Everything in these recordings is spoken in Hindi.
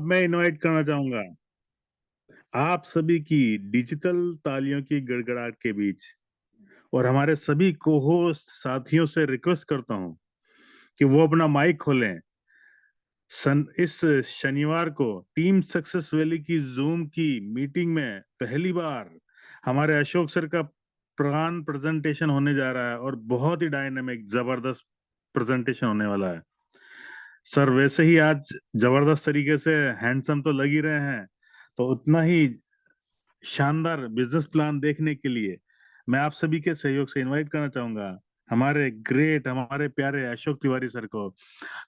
मैं इनवाइट करना चाहूंगा आप सभी की डिजिटल तालियों की गड़गड़ाहट के बीच और हमारे सभी को-होस्ट साथियों से रिक्वेस्ट करता हूं कि वो अपना माइक खोलें। इस शनिवार को टीम सक्सेस वैली की जूम की मीटिंग में पहली बार हमारे अशोक सर का प्राण प्रेजेंटेशन होने जा रहा है और बहुत ही डायनामिक जबरदस्त प्रेजेंटेशन होने वाला है। सर वैसे ही आज जबरदस्त तरीके से हैंडसम तो लग ही रहे हैं, तो उतना ही शानदार बिजनेस प्लान देखने के लिए मैं आप सभी के सहयोग से इनवाइट करना चाहूंगा हमारे प्यारे अशोक तिवारी सर को।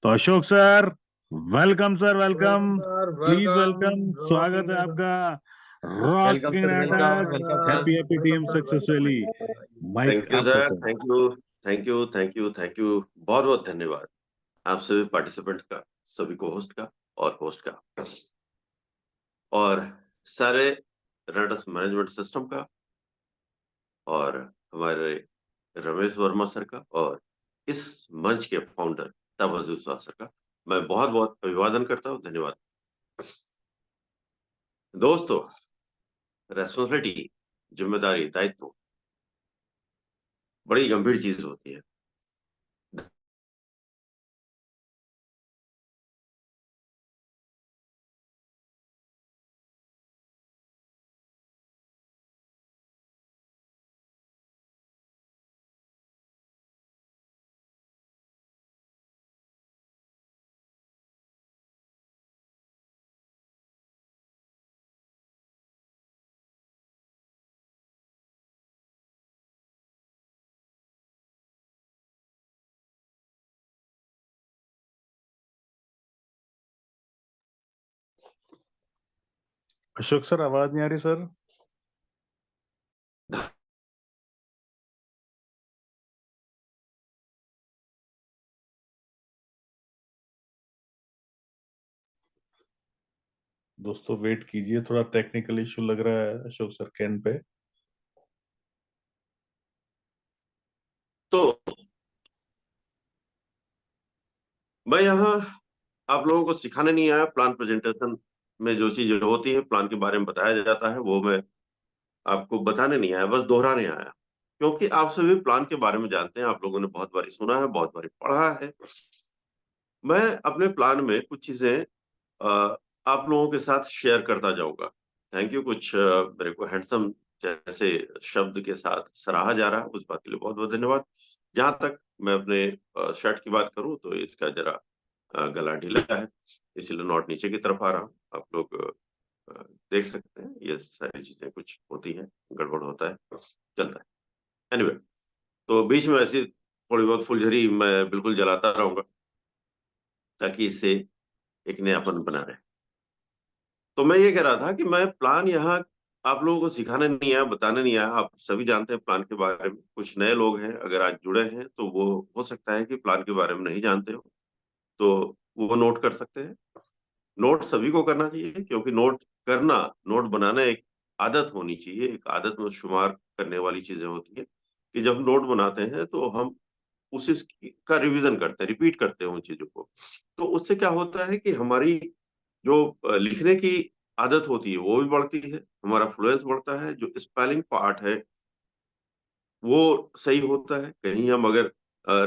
तो Ashok sir, welcome sir, welcome welcome. Sir, please welcome. Welcome, स्वागत रॉकिंग है है सर। आपका। Welcome rocking sir, welcome attack. Welcome sir. Happy happy team welcome sir, success welcome. Valley. Mike thank you आपका sir, sir. Thank you, thank you, thank you, thank you. बहुत बहुत धन्यवाद आप सभी पार्टिसिपेंट्स का, सभी को होस्ट का और होस्ट का, और सारे रेडस मैनेजमेंट सिस्टम का, और हमारे रमेश वर्मा सर का, और इस मंच के फाउंडर तबज्जुल विश्वास सर का मैं बहुत बहुत अभिवादन करता हूँ। धन्यवाद दोस्तों। रेस्पॉन्सिबिलिटी, जिम्मेदारी, दायित्व बड़ी गंभीर चीज होती है। अशोक सर, आवाज नहीं आ रही सर। दोस्तों वेट कीजिए, थोड़ा टेक्निकल इशू लग रहा है अशोक सर के एंड पे। तो मैं यहाँ आप लोगों को सिखाने नहीं आया। प्लान प्रेजेंटेशन में जो चीजें होती है, प्लान के बारे में बताया जाता है, वो मैं आपको बताने नहीं आया, बस दोहराने आया। क्योंकि आप सभी प्लान के बारे में जानते हैं, आप लोगों ने बहुत बारी सुना है, बहुत बारी पढ़ा है। मैं अपने प्लान में कुछ चीजें आप लोगों के साथ शेयर करता जाऊंगा। Thank you. कुछ मेरे को हैंडसम जैसे शब्द के साथ सराहा जा रहा है, उस बात के लिए बहुत बहुत धन्यवाद। जहां तक मैं अपने शर्ट की बात करूं तो इसका जरा गला ढीला है, इसीलिए नॉट नीचे की तरफ आ रहा हूँ। आप लोग अ, देख सकते हैं, ये सारी चीजें कुछ होती हैं, गड़बड़ होता है, चलता है। एनीवे, तो बीच में ऐसी थोड़ी बहुत फुलझड़ी मैं बिल्कुल जलाता रहूंगा ताकि इससे एक नयापन बना रहे। तो मैं ये कह रहा था कि मैं प्लान यहाँ आप लोगों को सिखाने नहीं आया, बताने नहीं आया। आप सभी जानते हैं प्लान के बारे में। कुछ नए लोग हैं अगर आज जुड़े हैं, तो वो हो सकता है कि प्लान के बारे में नहीं जानते हो, तो वो नोट कर सकते हैं। नोट सभी को करना चाहिए, क्योंकि नोट करना, नोट बनाना एक आदत होनी चाहिए। एक आदत में शुमार करने वाली चीजें होती है कि जब हम नोट बनाते हैं तो हम उसी का रिवीजन करते हैं, रिपीट करते हैं उन चीजों को। तो उससे क्या होता है कि हमारी जो लिखने की आदत होती है वो भी बढ़ती है, हमारा फ्लुएंस बढ़ता है, जो स्पेलिंग पार्ट है वो सही होता है। कहीं हम अगर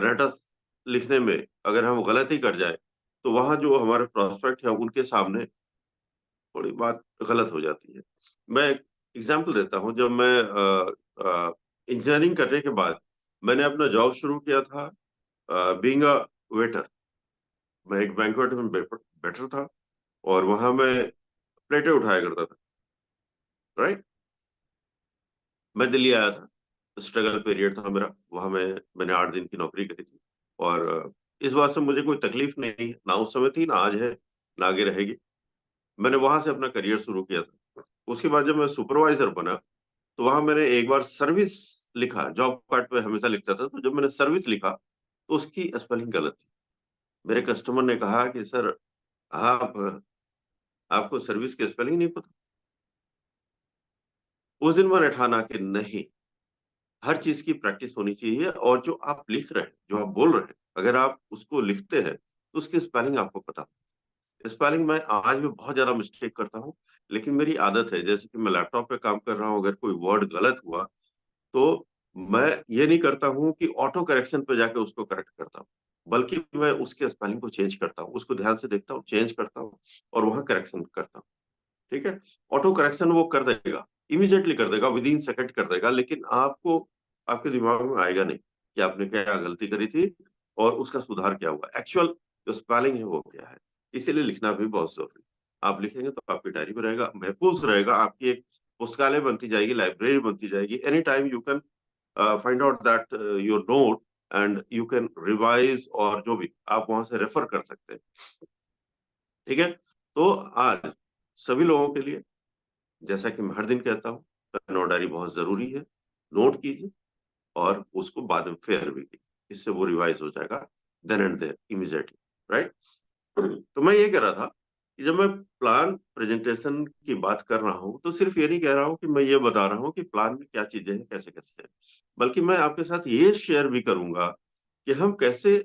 रटस लिखने में अगर हम गलती कर जाए, तो वहां जो हमारे प्रोस्पेक्ट है उनके सामने थोड़ी बात गलत हो जाती है। मैं एक एग्जाम्पल देता हूँ। जब मैं इंजीनियरिंग करने के बाद मैंने अपना जॉब शुरू किया था बीइंग अ वेटर। मैं एक बैंक्वेट में वेटर था, और वहां मैं प्लेटें उठाया करता था। राइट। मैं दिल्ली आया था, स्ट्रगल पीरियड था मेरा वहां। मैंने 8 दिन की नौकरी करी थी, और इस बात से मुझे कोई तकलीफ नहीं है, ना उस समय थी, ना आज है, ना आगे रहेगी। मैंने वहां से अपना करियर शुरू किया था। उसके बाद जब मैं सुपरवाइजर बना, तो वहां मैंने एक बार सर्विस लिखा, जॉब कार्ड पे हमेशा लिखता था, तो जब मैंने सर्विस लिखा तो उसकी स्पेलिंग गलत थी। मेरे कस्टमर ने कहा कि सर, आप आपको सर्विस की स्पेलिंग नहीं पता। उस दिन मैंने ठाना कि नहीं, हर चीज की प्रैक्टिस होनी चाहिए, और जो आप लिख रहे हैं, जो आप बोल रहे हैं, अगर आप उसको लिखते हैं तो उसकी स्पेलिंग आपको पता हो। स्पेलिंग में आज भी बहुत ज्यादा मिस्टेक करता हूँ, लेकिन मेरी आदत है, जैसे कि मैं लैपटॉप पे काम कर रहा हूँ, अगर कोई वर्ड गलत हुआ तो मैं ये नहीं करता हूँ कि ऑटो करेक्शन पे जाके उसको करेक्ट करता हूँ, बल्कि मैं उसके स्पेलिंग को चेंज करता हूँ, उसको ध्यान से देखता हूँ, चेंज करता हूँ और वहां करेक्शन करता हूँ। ठीक है, ऑटो करेक्शन वो कर देगा, इमीडिएटली कर देगा, विद इन सेकंड कर देगा, लेकिन आपको आपके दिमाग में आएगा नहीं कि आपने क्या गलती करी थी और उसका सुधार क्या हुआ, एक्चुअल जो स्पेलिंग है वो क्या है। इसीलिए लिखना भी बहुत जरूरी है। आप लिखेंगे तो आपकी डायरी में रहेगा, महफूज रहेगा, आपकी एक पुस्तकालय बनती जाएगी, लाइब्रेरी बनती जाएगी। Any time you can find out that your note and you can revise, और जो भी आप वहां से रेफर कर सकते हैं। ठीक है, तो आज सभी लोगों के लिए, जैसा कि मैं हर दिन कहता हूँ, नोट डायरी बहुत जरूरी है। नोट कीजिए और उसको बाद में फेयर भी कीजिए, इससे वो रिवाइज हो जाएगा then and there immediately, right. तो मैं ये कह रहा था कि जब मैं प्लान प्रेजेंटेशन की बात कर रहा हूँ, तो सिर्फ ये नहीं कह रहा हूँ कि मैं ये बता रहा हूँ कि प्लान में क्या चीजें हैं, कैसे कैसे है, बल्कि मैं आपके साथ ये शेयर भी करूंगा कि हम कैसे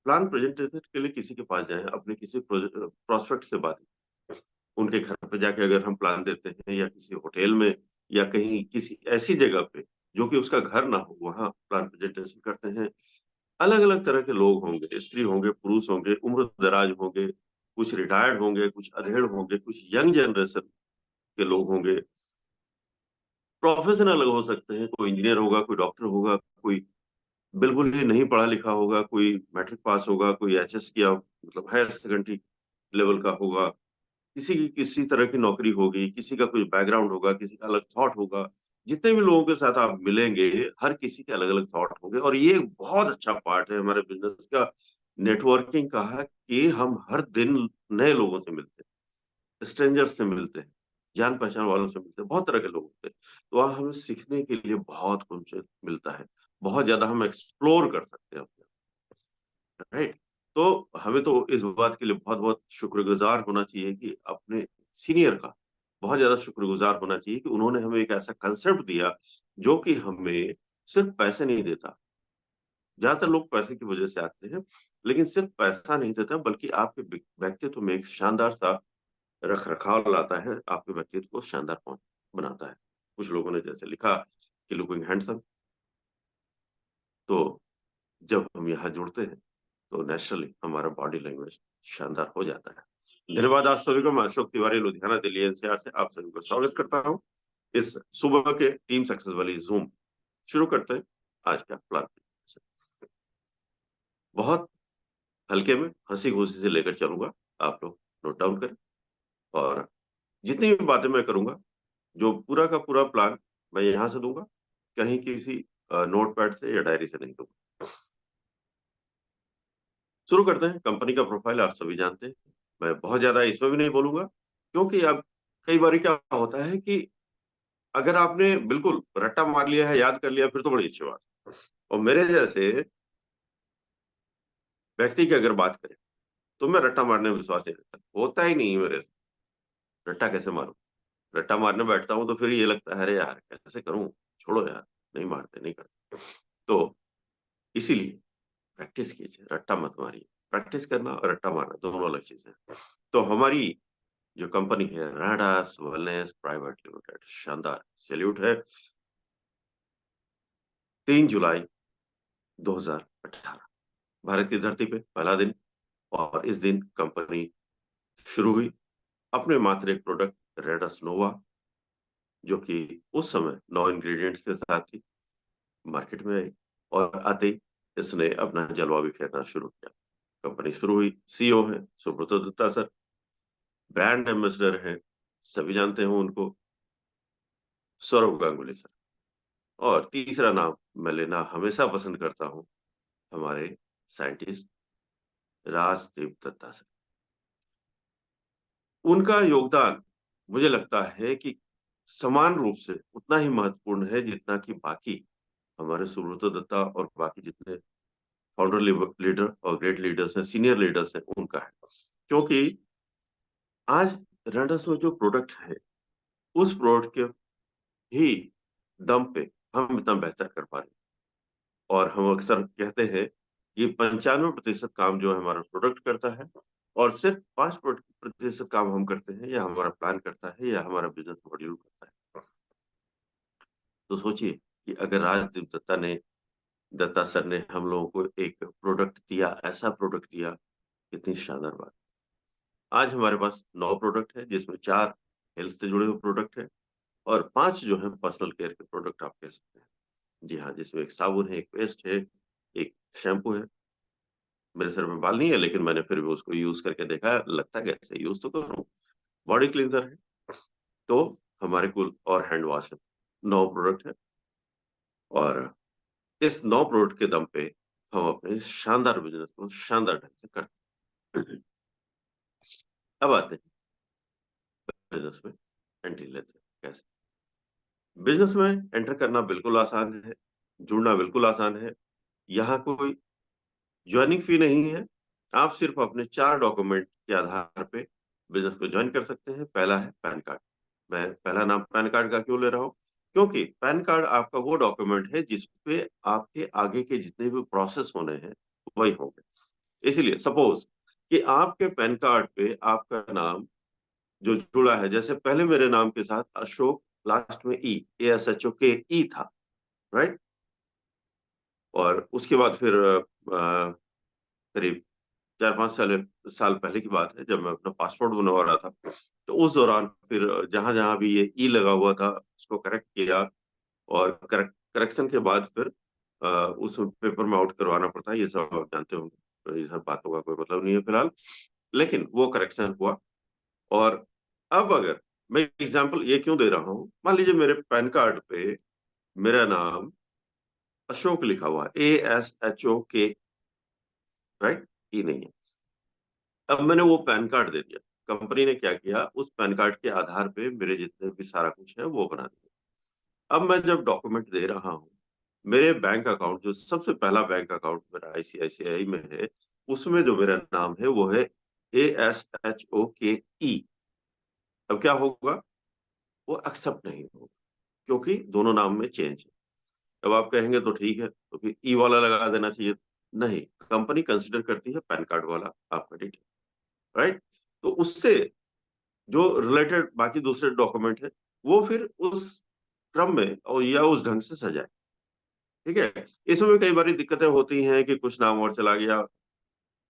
प्लान प्रेजेंटेशन के लिए किसी के पास जाएं, अपने किसी प्रोस्पेक्ट से बात, उनके घर पे जाके अगर हम प्लान देते हैं, या किसी होटल में, या कहीं किसी ऐसी जगह पे जो कि उसका घर ना हो, वहां प्लान प्रेजेंटेशन करते हैं। अलग अलग तरह के लोग होंगे, स्त्री होंगे, पुरुष होंगे, उम्र दराज होंगे, कुछ रिटायर्ड होंगे, कुछ अधेड़ होंगे, कुछ यंग जनरेशन के लोग होंगे, प्रोफेशन अलग हो सकते हैं, कोई इंजीनियर होगा, कोई डॉक्टर होगा, कोई बिल्कुल ही नहीं पढ़ा लिखा होगा, कोई मैट्रिक पास होगा, कोई एचएस किया मतलब हायर सेकेंडरी लेवल का होगा, किसी की किसी तरह की नौकरी होगी, किसी का कुछ बैकग्राउंड होगा, किसी का अलग थॉट होगा। जितने भी लोगों के साथ आप मिलेंगे, हर किसी के अलग अलग थॉट होंगे, और ये एक बहुत अच्छा पार्ट है हमारे बिजनेस का, नेटवर्किंग का है, कि हम हर दिन नए लोगों से मिलते हैं, स्ट्रेंजर्स से मिलते हैं, जान पहचान वालों से मिलते हैं, बहुत तरह के लोग होते हैं। तो वहाँ हमें सीखने के लिए बहुत कुछ मिलता है, बहुत ज्यादा हम एक्सप्लोर कर सकते हैं अपने, राइट। तो हमें तो इस बात के लिए बहुत बहुत शुक्रगुजार होना चाहिए कि अपने सीनियर का बहुत ज्यादा शुक्रगुजार होना चाहिए कि उन्होंने हमें एक ऐसा कंसेप्ट दिया जो कि हमें सिर्फ पैसे नहीं देता। ज्यादातर लोग पैसे की वजह से आते हैं, लेकिन सिर्फ पैसा नहीं देता, बल्कि आपके व्यक्तित्व में एक शानदार सा रख रखाव लाता है, आपके व्यक्तित्व को शानदार बनाता है। कुछ लोगों ने जैसे लिखा कि लुकिंग हैंडसम, तो जब हम यहाँ जुड़ते हैं तो नेचुरली हमारा बॉडी लैंग्वेज शानदार हो जाता है। धन्यवाद आप सभी को। मैं अशोक तिवारी, लुधियाना, दिल्ली एनसीआर से आप सभी को स्वागत करता हूँ इस सुबह के टीम सक्सेस वाली जूम। शुरू करते हैं आज का प्लान। बहुत हल्के में हंसी खुशी से लेकर चलूंगा, आप लोग नोट डाउन करें, और जितनी भी बातें मैं करूंगा, जो पूरा का पूरा प्लान मैं यहाँ से दूंगा, कहीं किसी नोट पैड से या डायरी से नहीं दूंगा। शुरू करते हैं। कंपनी का प्रोफाइल आप सभी जानते हैं, मैं बहुत ज्यादा इसमें भी नहीं बोलूंगा, क्योंकि अब कई बार क्या होता है कि अगर आपने बिल्कुल रट्टा मार लिया है, याद कर लिया, फिर तो बड़ी अच्छी बात है। और मेरे जैसे व्यक्ति की अगर बात करें, तो मैं रट्टा मारने में विश्वास नहीं रखता, होता ही नहीं है मेरे से। रट्टा कैसे मारूं? रट्टा मारने बैठता हूँ तो फिर ये लगता है, अरे यार कैसे करूं, छोड़ो यार, नहीं मारते, नहीं करते। तो इसीलिए प्रैक्टिस कीजिए, रट्टा मत मारिए। प्रैक्टिस करना और रट्टा मारना दोनों अलग चीजें हैं। तो हमारी जो कंपनी है, रैडास वेलनेस प्राइवेट लिमिटेड, शानदार सैल्यूट है। 3 जुलाई 2018, भारत की धरती पे पहला दिन, और इस दिन कंपनी शुरू हुई। अपने मात्र एक प्रोडक्ट रेडस नोवा, जो कि उस समय 9 इंग्रेडिएंट्स के साथ थी, मार्केट में आई, और आते ही इसने अपना जलवा बिखेरना शुरू किया। कंपनी शुरू हुई। सीईओ है Subrata Datta sir, brand ambassador है, सभी जानते हैं उनको, सौरभ गांगुली सर। और तीसरा नाम मैं लेना हमेशा पसंद करता हूँ, हमारे साइंटिस्ट राजदेव दत्ता सर। उनका योगदान मुझे लगता है कि समान रूप से उतना ही महत्वपूर्ण है जितना कि बाकी हमारे सुब्रत दत्ता और बाकी जितने फाउंडर लीडर और ग्रेट लीडर्स हैं, सीनियर लीडर्स हैं, उनका है। क्योंकि आज रैंडस में जो प्रोडक्ट है, उस प्रोडक्ट के ही दम पे हम इतना बेहतर कर पा रहे हैं। और हम अक्सर कहते हैं कि 95% काम जो है हमारा प्रोडक्ट करता है, और सिर्फ 5% काम हम करते हैं, या हमारा प्लान करता है, या हमारा बिजनेस मॉड्यूल करता है। तो सोचिए कि अगर राजदीप दत्ता सर ने हम लोगों को एक प्रोडक्ट दिया, ऐसा प्रोडक्ट दिया, कितनी शानदार बात। आज हमारे पास 9 प्रोडक्ट है, जिसमें 4 हेल्थ से जुड़े हुए प्रोडक्ट है और 5 जो है पर्सनल केयर के प्रोडक्ट आप कह सकते हैं। जी हाँ, जिसमें एक साबुन है, एक पेस्ट है, एक शैम्पू है। मेरे सर में बाल नहीं है, लेकिन मैंने फिर भी उसको यूज़ करके देखा, लगता कैसे, यूज़ तो करूँ। बॉडी क्लींजर है, तो हमारे कुल और हैंड वॉश है। 9 प्रोडक्ट है और इस 9 प्रोडक्ट के दम पे हम अपने शानदार बिज़नेस को शानदार ढंग से करते हैं। अब आते हैं बिज़नेस में एंट्री लेते हैं कैसे? बिज़नेस में एंटर करना बिल्कुल आसान है, जुड़ना बिल्कुल आसान है। यहाँ कोई जॉइनिंग फी नहीं है। आप सिर्फ़ अपने 4 डॉक्यूमेंट के आधार पे बिज़नेस को जॉइन कर सकते हैं। पहला है पैन कार्ड। मैं पहला नाम पैन कार्ड का क्यों ले रहा हूँ? क्योंकि पैन कार्ड आपका वो डॉक्यूमेंट है जिस पे आपके आगे के जितने भी प्रोसेस होने हैं, वही होंगे। इसीलिए सपोज़ कि आपके पैन कार्ड पे आपका नाम जो जुड़ा है, जैसे पहले मेरे नाम के साथ अशोक लास्ट में ई, ASHOK ई था, राइट? और उसके बाद फिर करीब 4-5 साल पहले की बात है, जब मैं अपना पासपोर्ट बनवा रहा था, तो उस दौरान फिर जहाँ-जहाँ भी ये ई लगा हुआ था, उसको करेक्ट किया और करेक्शन के बाद फिर उस पेपर में आउट करवाना पड़ता है, ये सब आप जानते होंगे। तो ये सब बातों का कोई मतलब नहीं है फिलहाल। लेकिन वो करेक्शन हुआ और अब अगर मैं एग्ज़ाम्पल ये क्यों दे रहा हूँ, मान लीजिए मेरे पैन कार्ड पे मेरा नाम अशोक लिखा हुआ है, ASHOK, राइट? ई नहीं है। अब मैंने वो पैन कार्ड दे दिया। कंपनी ने क्या किया, उस पैन कार्ड के आधार पे मेरे जितने भी सारा कुछ है वो बना दिया। अब मैं जब डॉक्यूमेंट दे रहा हूँ, मेरे बैंक अकाउंट जो सबसे पहला बैंक अकाउंट मेरा आईसीआईसीआई में है, उसमें जो मेरा नाम है वो है ASHOKE। अब क्या होगा? वो एक्सेप्ट नहीं होगा, क्योंकि दोनों नाम में चेंज है। अब आप कहेंगे तो ठीक है, तो फिर ई वाला लगा देना चाहिए। नहीं, कंपनी कंसीडर करती है पैन कार्ड वाला आपका डिटेल, राइट? तो उससे जो रिलेटेड बाकी दूसरे डॉक्यूमेंट है, वो फिर उस क्रम में और या उस ढंग से सजाए, ठीक है? इसमें कई बारी दिक्कतें होती हैं कि कुछ नाम और चला गया,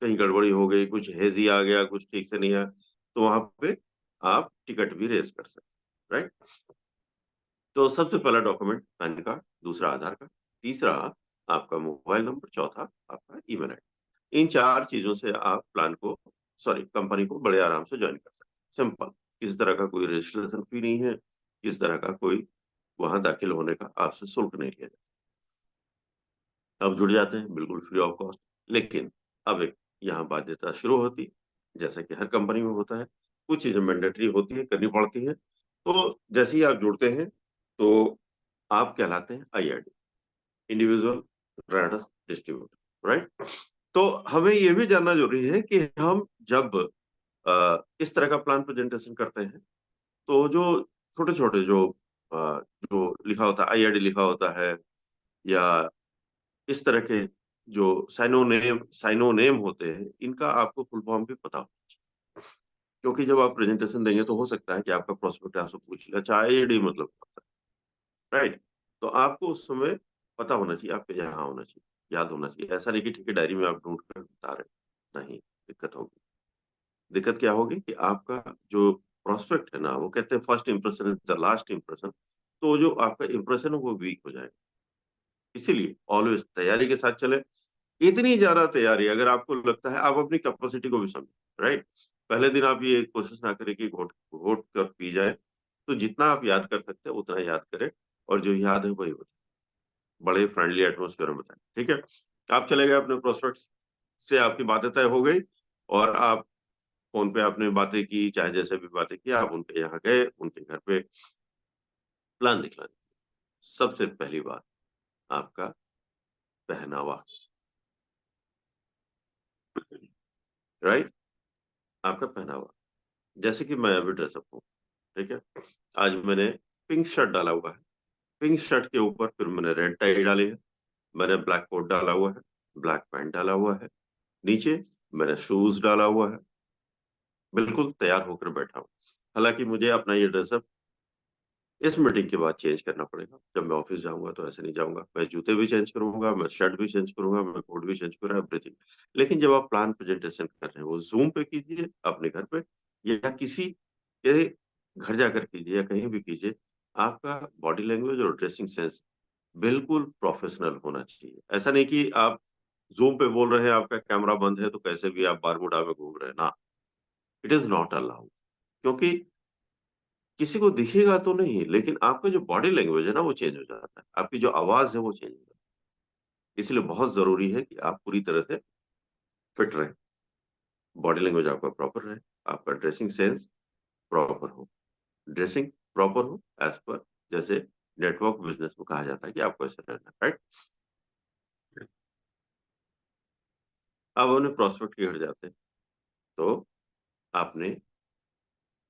कहीं गड़बड़ी हो गई, कुछ हेज़ी आ गया, कुछ ठीक से नहीं आया, तो वहाँ पे आप टिकट भी रेज़ कर सकते हैं, राइट? तो सबसे पहला डॉक्यूमेंट पैन कार्ड, दूसरा आधार कार्ड, तीसरा आपका मोबाइल नंबर, चौथा आपका ईमेल आईडी। इन 4 चीज़ों से आप प्लान को कंपनी को बड़े आराम से जॉइन कर सकते हैं। सिंपल, किसी तरह का कोई रजिस्ट्रेशन फी नहीं है, किसी तरह का कोई वहाँ दाखिल होने का आपसे शुल्क नहीं लिया जाता। अब जुड़ जाते हैं बिल्कुल फ्री ऑफ कॉस्ट। लेकिन अब एक यहाँ बाध्यता शुरू होती है, जैसा कि हर कंपनी में होता है। कुछ चीज़ें मैंडेटरी होती हैं, करनी पड़ती हैं। तो जैसे ही आप जुड़ते हैं, तो आप कहलाते हैं IRD, individual writers distributor, right? तो हमें ये भी जानना ज़रूरी है कि हम जब इस तरह का प्लान प्रेजेंटेशन करते हैं, तो जो छोटे-छोटे जो लिखा होता है, IRD लिखा होता है, या इस तरह के जो साइनोनेम होते हैं, इनका आपको फुल फॉर्म भी पता होना चाहिए। क्योंकि जब आप प्रेजेंटेशन देंगे, तो हो सकता है कि आपका प्रोस्पेक्ट आपसे पूछ ले, अच्छा IRD मतलब क्या होता है, राइट? तो आपको उस समय पता होना चाहिए, आपके यहाँ होना चाहिए, याद होना चाहिए। ऐसा नहीं कि ठीक है डायरी में आप ढूँढ कर बता रहे हैं, नहीं, दिक्कत होगी। दिक्कत क्या होगी कि आपका जो प्रोस्पेक्ट है ना, वो कहते हैं first impression is the last impression, तो जो आपका इंप्रेशन है वो वीक हो जाएगा। इसीलिए ऑलवेज़ तैयारी के साथ चलें। इतनी ज़्यादा तैयारी अगर आपको लगता है, आप अपनी कैपेसिटी को भी समझें, राइट? पहले दिन आप ये कोशिश ना करें कि घोट घोट कर पी जाएँ, तो जितना आप याद कर सकते हैं उतना याद करें और जो याद है वही बताएँ। बड़े फ्रेंडली एटमॉस्फेयर में बताएँ, ठीक है? आप चले गए अपने प्रोस्पेक्ट्स से, आपकी बातें तय हो गई और आप फ़ोन पे आपने बातें की, चाहे जैसे भी बातें की, आप उनके यहाँ गए, उनके घर पे प्लान दिखलाने। सबसे पहली बात, आपका पहनावा, राइट? आपका पहनावा। जैसे कि मैं अभी ड्रेसअप हूँ, ठीक है? आज मैंने पिंक शर्ट डाला हुआ है। पिंक शर्ट के ऊपर फिर मैंने रेड टाई डाली है। मैंने ब्लैक कोट डाला हुआ है, ब्लैक पैंट डाला हुआ है। नीचे मैंने शूज़ डाला हुआ है। बिल्कुल तैयार होकर बैठा हूँ। हालाँकि मुझे अपना ये ड्रेसअप इस मीटिंग के बाद चेंज करना पड़ेगा। जब मैं ऑफिस जाऊँगा तो ऐसे नहीं जाऊँगा। मैं जूते भी चेंज करूँगा, मैं शर्ट भी चेंज करूँगा, मैं कोट भी चेंज करूँगा, एवरीथिंग। लेकिन जब आप प्लान प्रेजेंटेशन कर रहे हैं, वो ज़ूम पे कीजिए, अपने घर पे या किसी के घर जाकर कीजिए या कहीं भी कीजिए, आपका बॉडी लैंग्वेज और ड्रेसिंग सेंस बिल्कुल प्रोफेशनल होना चाहिए। ऐसा नहीं कि आप ज़ूम पे बोल रहे हैं, आपका कैमरा बंद है, तो कैसे भी आप बारमूडा में घूम रहे हैं, ना, इट इज़ नॉट अलाउड। क्योंकि किसी को दिखेगा तो नहीं, लेकिन आपका जो बॉडी लैंग्वेज है ना, वो चेंज हो जाता है। आपकी जो आवाज़ है, वो चेंज हो जाती है। इसलिए बहुत ज़रूरी है कि आप पूरी तरह से फिट रहें, बॉडी लैंग्वेज आपका प्रॉपर रहे, आपका ड्रेसिंग सेंस प्रॉपर हो। ड्रेसिंग प्रॉपर हो एज़ पर जैसे नेटवर्क बिज़नेस में कहा जाता है कि आपको ऐसे रहना है, राइट? अब अपने प्रॉस्पेक्ट के घर जाते हैं, तो आपने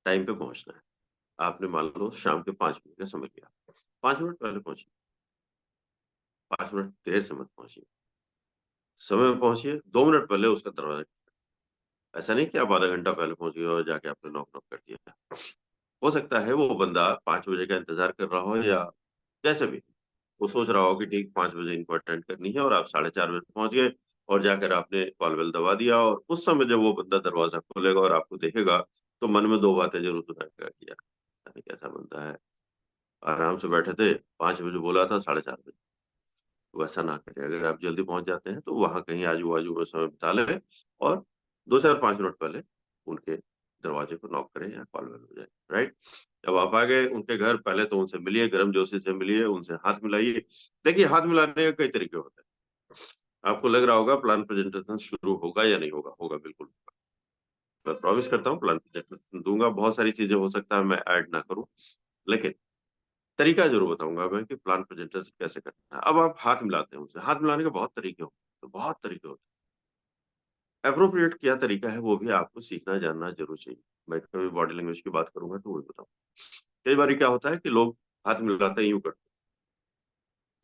टाइम पे पहुँचना है। आपने मान लो शाम के 5 बजे का समय लिया, 5 मिनट पहले पहुँचिए, 5 मिनट देर से मत पहुँचिए। समय पे पहुँचिए, 2 मिनट पहले उसका दरवाज़ा, ऐसा नहीं कि आप आधा घंटा पहले पहुँच गए और जाके आपने नॉक-नॉक कर दिया। हो सकता है वो बंदा 5 बजे का इंतज़ार कर रहा हो या जैसे भी, वो सोच रहा हो कि ठीक 5 बजे इनको अटेंड करनी है और आप 4:30 बजे पहुँच गए और जाकर आपने कॉल बेल दबा दिया और उस समय जब वो बंदा दरवाज़ा खोलेगा और आपको देखेगा, तो मन में 2 बातें ज़रूर सुनाएगा कि यार, पता नहीं कैसा बंदा है, आराम से बैठे थे, 5 बजे बोला था, 4:30 बजे। वैसा ना करें, अगर आप जल्दी पहुँच जाते हैं, तो वहाँ कहीं आजू-बाजू में समय बिता लें और 2 से 5 मिनट पहले उनके दरवाजे को नॉक करें या कॉल बेल बजाएँ, राइट? जब आप आ गए उनके घर, पहले तो उनसे मिलिए, गर्मजोशी से मिलिए, उनसे हाथ मिलाइए। देखिए, हाथ मिलाने के कई तरीके होते हैं। आपको लग रहा होगा प्लान प्रेजेंटेशन शुरू होगा या नहीं होगा? होगा, बिल्कुल होगा। मैं प्रॉमिस करता हूँ प्लान प्रेजेंटेशन दूँगा, बहुत सारी चीज़ें हो सकता है मैं ऐड ना करूँ, लेकिन तरीका ज़रूर बताऊँगा मैं कि प्लान प्रेज़ेंटेशन कैसे करना है। अब आप हाथ मिलाते हैं उनसे, हाथ मिलाने के बहुत तरीके होते हैं, बहुत तरीके होते हैं। एप्रोप्रिएट क्या तरीका है वो भी आपको सीखना जानना ज़रूर चाहिए। मैं कभी बॉडी लैंग्वेज की बात करूँगा तो वही बताऊँ। कई बारी क्या होता है कि लोग हाथ मिलाते ही यूँ करते हैं,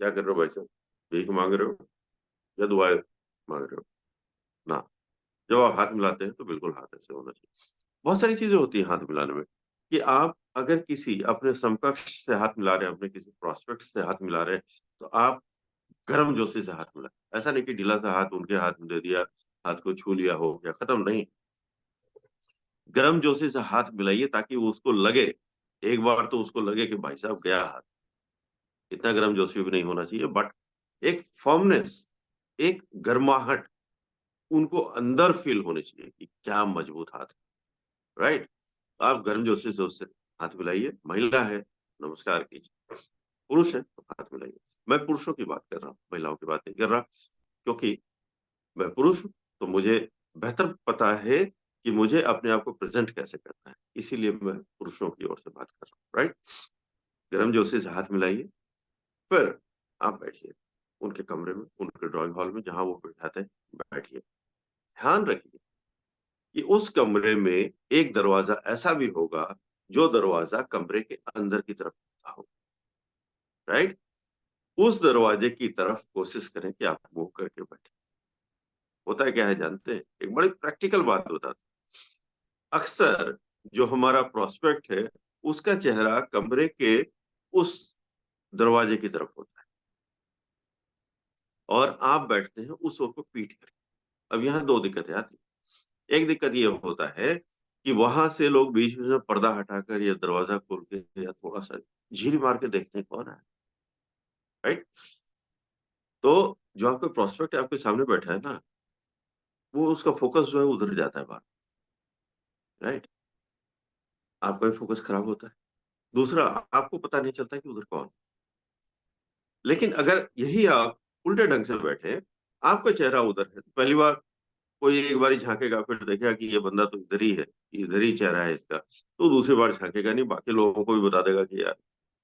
क्या कर रहे हो भाई साहब? भीख माँग रहे हो या दुआएँ माँग रहे हो? ना, जब आप हाथ मिलाते हैं तो बिल्कुल हाथ ऐसे होना चाहिए। बहुत सारी चीज़ें होती हैं हाथ मिलाने में, कि आप अगर किसी अपने समकक्ष से हाथ मिला रहे हैं, अपने किसी प्रॉस्पेक्ट से हाथ मिला रहे हैं, तो आप गर्मजोशी से हाथ मिलाएँ। ऐसा नहीं कि ढीला-सा हाथ उनके हाथ में दे दिया, हाथ को छू लिया, हो गया, खत्म, नहीं। गर्मजोशी से हाथ मिलाइए ताकि वो उसको लगे, एक बार तो उसको लगे कि भाई साहब गया हाथ। इतना गर्मजोशी भी नहीं होना चाहिए, बट एक फर्मनेस, एक गर्माहट उनको अंदर फ़ील होनी चाहिए कि क्या मजबूत हाथ है, राइट? आप गर्मजोशी से उससे हाथ मिलाइए, महिला है, नमस्कार कीजिए, पुरुष है तो हाथ मिलाइए। मैं पुरुषों की बात कर रहा हूँ, महिलाओं की बात नहीं कर रहा, क्योंकि मैं पुरुष हूँ, तो मुझे बेहतर पता है कि मुझे अपने आप को प्रेज़ेंट कैसे करना है। इसीलिए मैं पुरुषों की ओर से बात कर रहा हूँ, राइट? गर्मजोशी से हाथ मिलाइए, फिर आप बैठिए। उनके कमरे में, उनके ड्राइंग हॉल में जहाँ वो बैठाते हैं, बैठिए। ध्यान रखिए कि उस कमरे में एक दरवाज़ा ऐसा भी होगा, जो दरवाज़ा कमरे के अंदर की तरफ होता हो, राइट? उस दरवाजे की तरफ कोशिश करें कि आप मुँह करके बैठें। होता क्या है जानते हैं? एक बड़ी प्रैक्टिकल बात बताता हूँ। अक्सर जो हमारा प्रोस्पेक्ट है, उसका चेहरा कमरे के उस दरवाजे की तरफ होता है और आप बैठते हैं उस ओर को पीट करके। अब यहाँ 2 दिक्कतें आती हैं। एक दिक्कत ये होता है कि वहाँ से लोग बीच-बीच में पर्दा हटाकर या दरवाज़ा खोल के या थोड़ा-सा झील मार के देखते हैं कौन है, राइट? तो जो आपका प्रोस्पेक्ट आपके सामने बैठा है ना, वो उसका फ़ोकस जो है उधर जाता है बाहर, राइट? आपका भी फ़ोकस खराब होता है। दूसरा, आपको पता नहीं चलता कि उधर कौन है। लेकिन अगर यही आप उल्टे ढंग से बैठे, आपका चेहरा उधर है, तो पहली बार कोई एक बारी झाँकेगा, फिर देखेगा कि ये बंदा तो इधर ही है, इधर ही चेहरा है इसका, तो दूसरी बार झाँकेगा नहीं, बाकी लोगों को भी बता देगा कि यार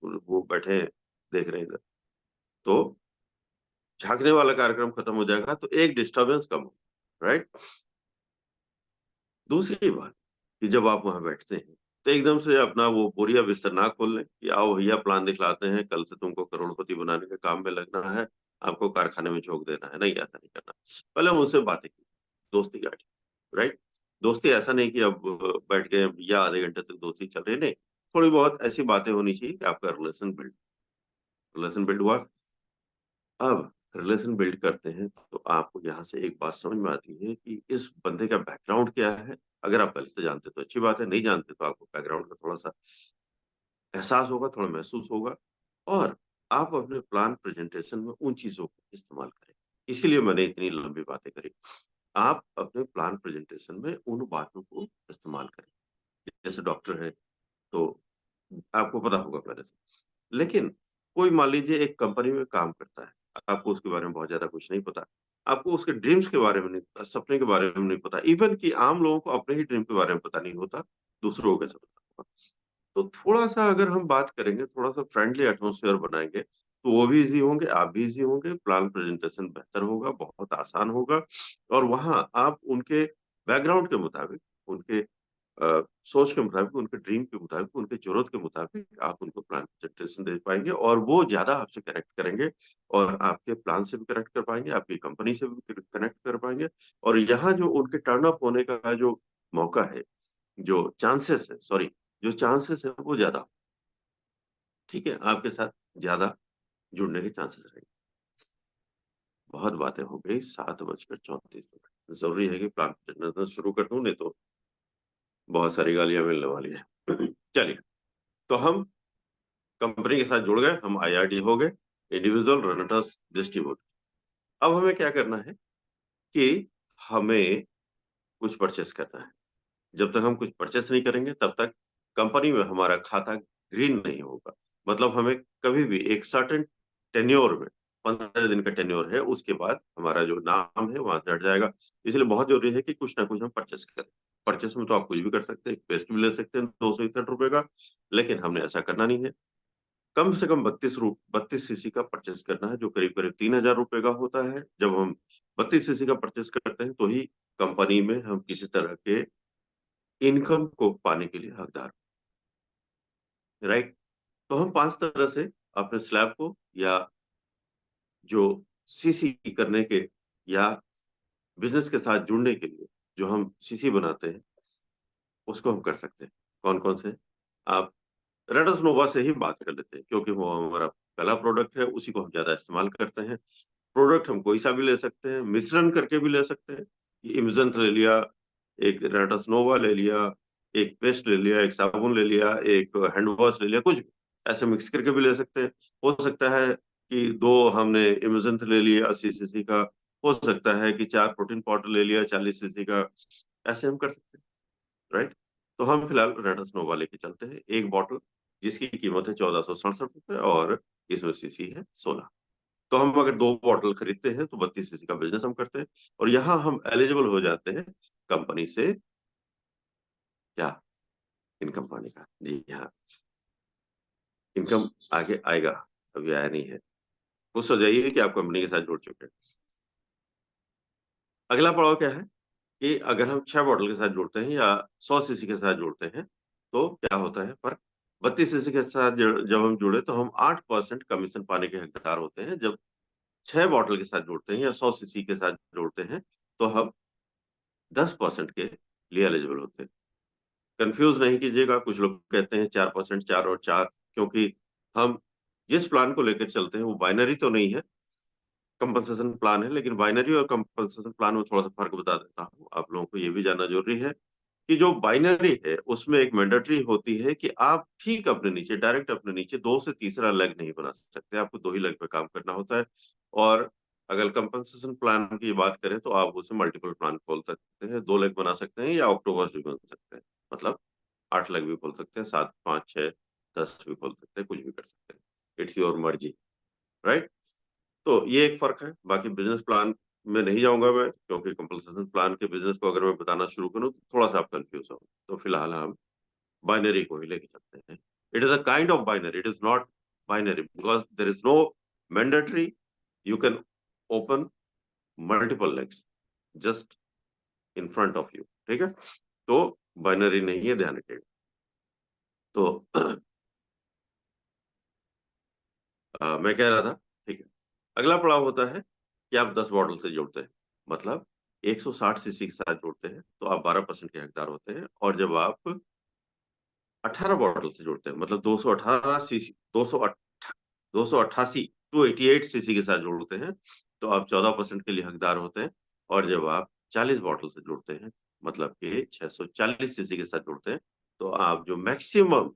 वो बैठे हैं, देख रहे हैं इधर। तो झाँकने वाला कार्यक्रम खत्म हो जाएगा, तो एक डिस्टर्बेंस कम हो, राइट? दूसरी बात कि जब आप वहाँ बैठते हैं, तो एकदम से अपना वो बोरिया बिस्तर ना खोल लें कि आओ भैया प्लान दिखलाते हैं, कल से तुमको करोड़पति बनाने के काम में लगना है, आपको कारखाने में झोंक देना है। नहीं, ऐसा नहीं करना। पहले उनसे बातें की, दोस्ती गाठी, राइट? दोस्ती ऐसा नहीं कि अब बैठ गए या आधे घंटे तक दोस्ती चल रही, नहीं, थोड़ी बहुत ऐसी बातें होनी चाहिए कि आपका रिलेशन बिल्ड हुआ। अब रिलेशन बिल्ड करते हैं तो आपको यहाँ से एक बात समझ में आती है कि इस बंदे का बैकग्राउंड क्या है। अगर आप पहले से जानते तो अच्छी बात है, नहीं जानते तो आपको बैकग्राउंड का थोड़ा-सा एहसास होगा, थोड़ा महसूस होगा, और आप अपने प्लान प्रेजेंटेशन में उन चीज़ों को इस्तेमाल करें। इसीलिए मैंने इतनी लंबी बातें करी। आप अपने प्लान प्रेजेंटेशन में उन बातों को इस्तेमाल करें। जैसे डॉक्टर है, तो आपको पता होगा पहले से। लेकिन कोई मान लीजिए एक कंपनी में काम करता है, आपको उसके बारे में बहुत ज़्यादा कुछ नहीं पता। आपको उसके ड्रीम्स के बारे में नहीं पता, सपने के बारे में नहीं पता, इवन कि आम लोगों को अपने ही ड्रीम के बारे में पता नहीं होता, दूसरों को कैसे पता होगा। तो थोड़ा-सा अगर हम बात करेंगे, थोड़ा-सा फ्रेंडली एटमॉस्फेयर बनाएँगे, तो वो भी ईज़ी होंगे, आप भी ईज़ी होंगे, प्लान प्रेजेंटेशन बेहतर होगा, बहुत आसान होगा, और वहाँ आप उनके बैकग्राउंड के मुताबिक, उनके सोच के मुताबिक, उनके ड्रीम के मुताबिक, उनकी ज़रूरत के मुताबिक आप उनको प्लान प्रेजेंटेशन दे पाएँगे, और वो ज़्यादा आपसे कनेक्ट करेंगे, और आपके प्लान से भी कनेक्ट कर पाएँगे, आपकी कंपनी से भी कनेक्ट कर पाएँगे, और यहाँ जो उनके टर्न अप होने का जो मौका है, जो चांसेस है वो ज़्यादा, ठीक है? आपके साथ ज़्यादा जुड़ने के चांसेस रहेंगे। बहुत बातें हो गई, 7:34 ज़रूरी है कि प्लान प्रेज़ेंटेशन शुरू कर दूँ, नहीं तो बहुत सारी गालियाँ मिलने वाली हैं। चलिए, तो हम कंपनी के साथ जुड़ गए, हम आईआरडी हो गए, इंडिविजुअल रेमिटेंस डिस्ट्रीब्यूटर। अब हमें क्या करना है कि हमें कुछ परचेज़ करना है। जब तक हम कुछ परचेज़ नहीं करेंगे, तब तक कंपनी में हमारा खाता ग्रीन नहीं होगा। मतलब हमें कभी भी एक सर्टेन टेन्योर में, 15 दिन का टेन्योर है, उसके बाद हमारा जो नाम है वहाँ से हट जाएगा। इसलिए बहुत ज़रूरी है कि कुछ ना कुछ हम परचेज़ करें। परचेज़ में तो आप कुछ भी कर सकते हैं, पेस्ट भी ले सकते हैं ₹261 का, लेकिन हमने ऐसा करना नहीं है। कम से कम 32 सीसी का परचेज़ करना है, जो करीब-करीब ₹3000 का होता है। जब हम 32 सीसी का परचेज़ करते हैं, तो ही कंपनी में हम किसी तरह के इनकम को पाने के लिए हकदार, राइट? तो हम 5 तरह से अपने स्लैब को, या जो सीसी करने के, या बिज़नेस के साथ जुड़ने के लिए जो हम सीसी बनाते हैं, उसको हम कर सकते हैं। कौन-कौन से? आप रेडस नोवा से ही बात कर लेते हैं, क्योंकि वो हमारा पहला प्रोडक्ट है, उसी को हम ज़्यादा इस्तेमाल करते हैं। प्रोडक्ट हम कोई-सा भी ले सकते हैं, मिश्रण करके भी ले सकते हैं। इमज़ेंथ ले लिया, एक रेडस नोवा ले लिया, एक पेस्ट ले लिया, एक साबुन ले लिया, एक हैंड वॉश ले लिया, कुछ भी। ऐसे मिक्स करके भी ले सकते हैं। हो सकता है कि 2 हमने इमज़ेंथ ले लिया 80 सीसी का, हो सकता है कि 4 प्रोटीन पाउडर ले लिया 40 सीसी का, ऐसे हम कर सकते हैं, राइट? तो हम फिलहाल रेडस नोवा लेके चलते हैं, 1 बॉटल, जिसकी कीमत है ₹1467, और इसमें सीसी है 16। तो हम अगर 2 बॉटल खरीदते हैं तो 32 सीसी का बिज़नेस हम करते हैं, और यहाँ हम एलिजिबल हो जाते हैं कंपनी से, क्या? इनकम पाने का। जी हाँ, इनकम आगे आएगा, अभी आया नहीं है। खुश हो जाइए कि आप कंपनी के साथ जुड़ चुके हैं। अगला पड़ाव क्या है कि अगर हम 6 बॉटल के साथ जुड़ते हैं, या 100 सीसी के साथ जुड़ते हैं, तो क्या होता है फ़र्क? 32 सीसी के साथ जब हम जुड़े, तो हम 8% कमीशन पाने के हकदार होते हैं। जब 6 बॉटल के साथ जुड़ते हैं, या 100 सीसी के साथ जुड़ते हैं, तो हम 10% के लिए एलिजिबल होते हैं। कन्फ्यूज़ नहीं कीजिएगा, कुछ लोग कहते हैं 4%, 4 और 4, क्योंकि हम जिस प्लान को लेकर चलते हैं वो बाइनरी तो नहीं है, कंपनसेशन प्लान है, लेकिन बाइनरी और कंपनसेशन प्लान में थोड़ा-सा फ़र्क बता देता हूँ। आप लोगों को ये भी जानना ज़रूरी है कि जो बाइनरी है, उसमें एक मैंडेटरी होती है कि आप ठीक अपने नीचे, डायरेक्ट अपने नीचे 2 से तीसरा लेग नहीं बना सकते, आपको 2 ही लेग पे काम करना होता है। और अगर कंपनसेशन प्लान की बात करें, तो आप उसमें मल्टीपल प्लान खोल सकते हैं, 2 लेग बना सकते हैं, या ऑक्टोबर्स भी बन सकते हैं। मतलब 8 लेग भी खोल सकते हैं, 7, 5, 6, 10 भी खोल सकते हैं, कुछ भी कर सकते हैं। इट्स योर मर्ज़ी, राइट? तो ये एक फ़र्क है, बाकी बिज़नेस प्लान में नहीं जाऊँगा मैं, क्योंकि कंपनसेशन प्लान के बिज़नेस को अगर मैं बताना शुरू करूँ, तो थोड़ा-सा आप कन्फ्यूज़ होंगे। तो फिलहाल हम बाइनरी को ही लेके चलते हैं। It is a kind of binary, it is not binary because there is no mandatory, you can open multiple legs just in front of you, ठीक है? तो बाइनरी नहीं है, ध्यान रखिएगा। तो मैं कह रहा था, ठीक है। अगला पड़ाव होता है कि आप 10 बॉटल से जुड़ते हैं। मतलब 160 सीसी के साथ जोड़ते हैं तो आप 12% के हकदार होते हैं, और जब आप 18 बॉटल से जोड़ते हैं, मतलब 218 सीसी 288 288 सीसी के साथ जोड़ते हैं, तो आप 14% के लिए हकदार होते हैं। और जब आप 40 बॉटल से जोड़ते हैं, मतलब कि 640 सीसी के साथ जोड़ते हैं, तो आप जो मैक्सिमम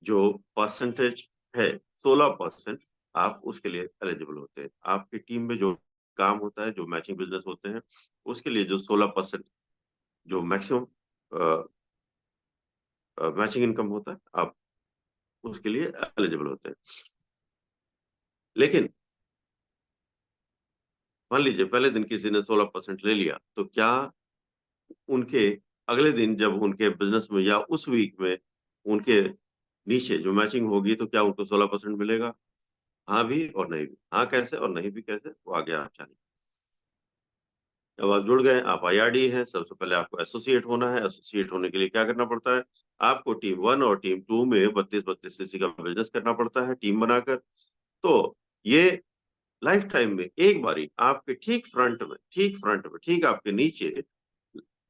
जो परसेंटेज है 16%, आप उसके लिए एलिजिबल होते हैं। आपकी टीम में जो काम होता है, जो मैचिंग बिजनेस होते हैं, उसके लिए जो 16% जो मैक्सिमम मैचिंग इनकम होता है, आप उसके लिए एलिजिबल होते हैं। लेकिन मान लीजिए पहले दिन किसी ने 16% ले लिया, तो क्या उनके अगले दिन जब उनके बिजनेस में या उस वीक में उनके नीचे जो मैचिंग होगी, तो क्या उनको 16% मिलेगा? हाँ भी और नहीं भी। हाँ कैसे और नहीं भी कैसे, वो आगे आप जानिए। जब आप जुड़ गए, आप आईआरडी हैं, सबसे पहले आपको एसोसिएट होना है। एसोसिएट होने के लिए क्या करना पड़ता है? आपको टीम 1 और टीम 2 में 32-32 सीसी का बिजनेस करना पड़ता है टीम बनाकर। तो ये लाइफ टाइम में एक बारी आपके ठीक आपके नीचे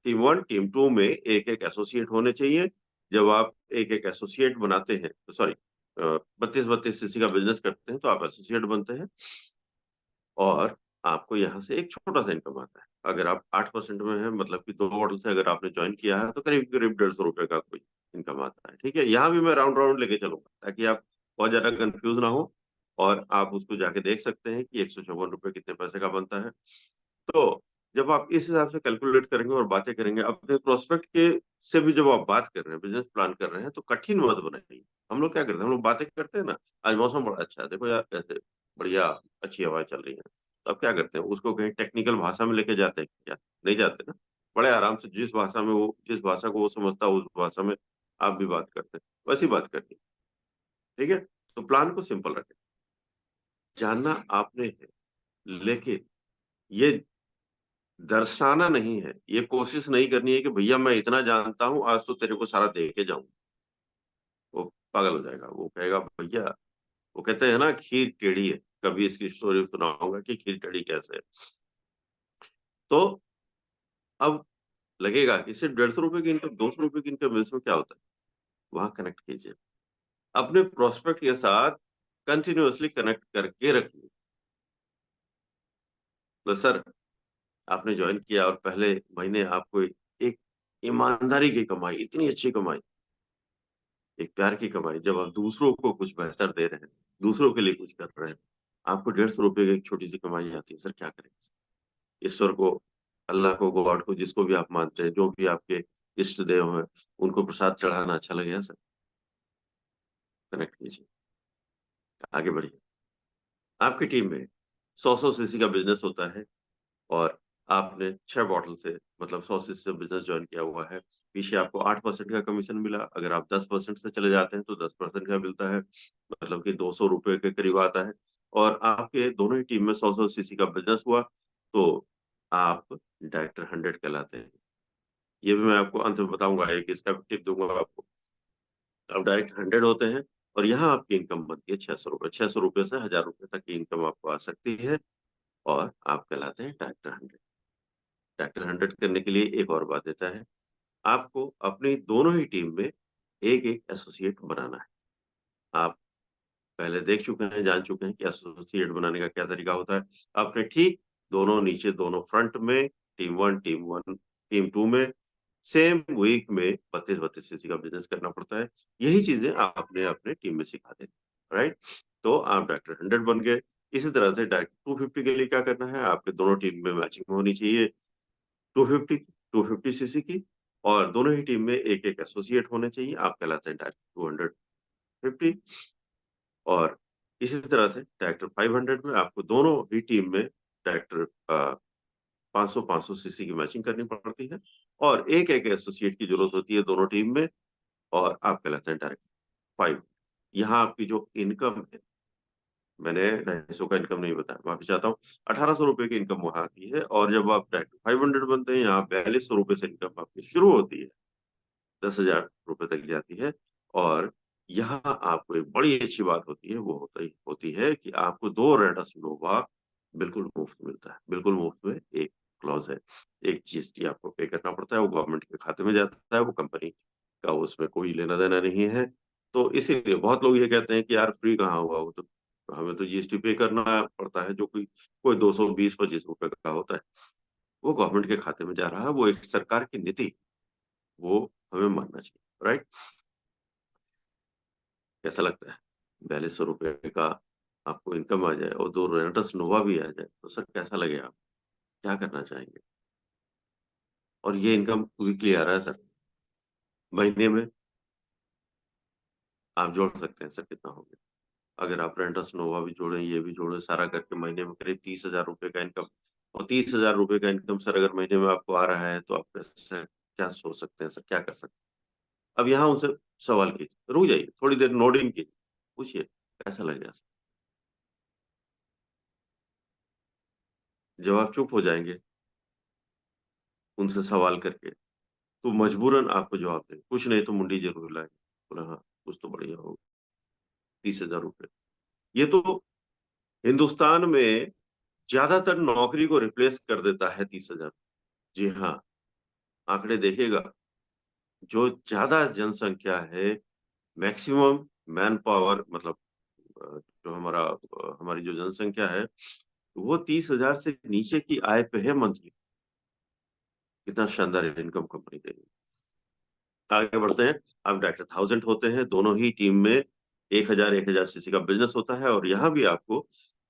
टीम 1, टीम 2 में एक-एक एसोसिएट होने चाहिए। जब आप एक-एक एसोसिएट बनाते हैं, सॉरी 32-32 सीसी का बिजनेस करते हैं, तो आप एसोसिएट बनते हैं और आपको यहाँ से एक छोटा-सा इनकम आता है। अगर आप 8% में हैं, मतलब कि 2 मॉडल से अगर आपने जॉइन किया है, तो करीब-करीब ₹150 का कोई इनकम आता है, ठीक है? यहाँ भी मैं राउंड-राउंड लेके चलूँगा, ताकि आप बहुत ज़्यादा कन्फ्यूज़ ना हो, और आप उसको जाके देख सकते हैं कि ₹154 कितने पैसे का बनता है। तो जब आप इस हिसाब से कैलकुलेट करेंगे और बातें करेंगे, अपने प्रोस्पेक्ट के से भी जब आप बात कर रहे हैं, बिज़नेस प्लान कर रहे हैं, तो कठिन मत बनाइए। हम लोग क्या करते हैं, हम लोग बातें करते हैं ना, आज मौसम बड़ा अच्छा है, देखो यार कैसे बढ़िया अच्छी हवाएँ चल रही हैं। तो आप क्या करते हैं, उसको कहीं टेक्निकल भाषा में लेके जाते हैं क्या? नहीं जाते ना। बड़े आराम से जिस भाषा को वो समझता है, उस भाषा में आप भी बात करते हैं। वैसी बात करिए, ठीक है? तो प्लान को सिंपल रखें। जानना आपने है, लेकिन ये दर्शाना नहीं है, ये कोशिश नहीं करनी है कि भैया मैं इतना जानता हूँ, आज तो तेरे को सारा दे के जाऊँ। वो पागल हो जाएगा, वो कहेगा भैया, वो कहते हैं ना खीर टेढ़ी है, कभी इसकी स्टोरी सुनाऊँगा कि खीर टेढ़ी कैसे है। तो अब लगेगा कि सिर्फ ₹150 की इनकम, ₹200 की इनकम, इसमें क्या होता है? वहाँ कनेक्ट कीजिए। अपने प्रोस्पेक्ट के साथ कंटीन्यूअसली कनेक्ट करके रखिए। तो सर, आपने जॉइन किया और पहले महीने आपको एक ईमानदारी की कमाई, इतनी अच्छी कमाई, एक प्यार की कमाई, जब आप दूसरों को कुछ बेहतर दे रहे हैं, दूसरों के लिए कुछ कर रहे हैं, आपको ₹150 की एक छोटी-सी कमाई आती है, सर क्या करेंगे? ईश्वर को, अल्लाह को, गॉड को, जिसको भी आप मानते हैं, जो भी आपके इष्ट देव हैं, उनको प्रसाद चढ़ाना अच्छा लगेगा सर? कनेक्ट कीजिए, आगे बढ़िए। आपकी टीम में 100-100 सीसी का बिज़नेस होता है, और आपने 6 बॉटल से, मतलब 100 सीसी से बिज़नेस जॉइन किया हुआ है। पीछे आपको 8% का कमीशन मिला, अगर आप 10% से चले जाते हैं, तो 10% का मिलता है, मतलब कि ₹200 के करीब आता है। और आपके दोनों ही टीम में 100-100 सीसी का बिज़नेस हुआ, तो आप डायरेक्टर 100 कहलाते हैं। ये भी मैं आपको अंत में बताऊँगा, एक इसका टिप दूँगा आपको। आप डायरेक्ट 100 होते हैं, और यहाँ आपकी इनकम बनती है ₹600। ₹600 से ₹1000 तक की इनकम आपको आ सकती है, और आप कहलाते हैं डायरेक्टर 100। डायरेक्टर 100 करने के लिए एक और बात देता है, आपको अपनी दोनों ही टीम में एक-एक एसोसिएट बनाना है। आप पहले देख चुके हैं, जान चुके हैं कि एसोसिएट बनाने का क्या तरीका होता है। आपने ठीक दोनों नीचे, दोनों फ्रंट में, टीम 1 टीम 2 में सेम वीक में 32-32 सीसी का बिज़नेस करना पड़ता है। यही चीज़ें आपने अपने टीम में सिखा देनी, राइट? तो आप डायरेक्टर 100 बन गए। इसी तरह से डायरेक्टर 250 के लिए क्या करना है, आपके दोनों टीम में मैचिंग होनी चाहिए 250 250 सीसी की, और दोनों ही टीम में एक-एक एसोसिएट होने चाहिए, आप कहलाते हैं डायरेक्टर 250। और इसी तरह से डायरेक्टर 500 में आपको दोनों ही टीम में डायरेक्टर 500-500 सीसी की मैचिंग करनी पड़ती है, और एक-एक एसोसिएट की ज़रूरत होती है दोनों टीम में, और आप कहलाते हैं डायरेक्टर 5। यहाँ आपकी जो इनकम है, मैंने 250 का इनकम नहीं बताया, माफ़ी चाहता हूँ। ₹1800 की इनकम वहाँ की है, और जब आप डायरेक्टर 500 बनते हैं, यहाँ ₹4200 से इनकम आपकी शुरू होती है। ₹10,000 तक जाती है, और यहाँ आपको एक बड़ी अच्छी बात होती है, वो होती है कि आपको 2 रेडस नोवा बिल्कुल मुफ्त मिलता है। बिल्कुल मुफ्त में एक क्लॉज है। एक जीएसटी आपको पे करना पड़ता है, वो गवर्नमेंट के खाते में जाता है, वो कंपनी का उसमें कोई लेना देना नहीं है। तो इसीलिए बहुत लोग ये कहते हैं कि यार फ्री कहाँ हुआ, वो तो हमें तो जीएसटी पे करना पड़ता है, जो कोई 220-25 रुपए का होता है, वो गवर्नमेंट के खाते में जा रहा है, वो एक सरकार की नीति, वो हमें मानना चाहिए। राइट? कैसा लगता है 4200 रुपए का आपको इनकम आ जाए और 2 रेंटस नोवा भी आ जाए, तो सर कैसा लगेगा? आप क्या करना चाहेंगे? और ये इनकम वीकली आ रहा है सर, महीने में आप जोड़ सकते हैं सर कितना हो गया? अगर आप रेंटस नोवा भी जोड़ें, ये भी जोड़ें, सारा करके महीने में करीब 30,000 रुपए का इनकम। और 30,000 रुपए का इनकम सर अगर महीने में आपको आ रहा है, तो आप कैसे क्या सोच सकते हैं सर, क्या कर सकते हैं? अब यहाँ उनसे सवाल कीजिए, रुक जाइए थोड़ी देर, नोडिंग कीजिए, पूछिए कैसा लगेगा सर? जब आप चुप हो जाएंगे उनसे सवाल करके, तो मजबूरन आपको जवाब देंगे, कुछ नहीं तो मुंडी जरूर हिलाएंगे, बोले हाँ कुछ तो बढ़िया होगा। 30,000 रुपए, ये तो हिंदुस्तान में ज्यादातर नौकरी को रिप्लेस कर देता है 30,000। जी हाँ, आंकड़े देखिएगा, जो ज्यादा जनसंख्या है, मैक्सिमम मैन पावर, मतलब जो हमारी जो जनसंख्या है, वो 30,000 से नीचे की आय पे है मंथली। कितना शानदार इनकम कंपनी दे रही है। आगे बढ़ते हैं। अब डॉक्टर 1000 होते हैं, दोनों ही टीम में 1,000 सीसी का बिजनेस होता है, और यहाँ भी आपको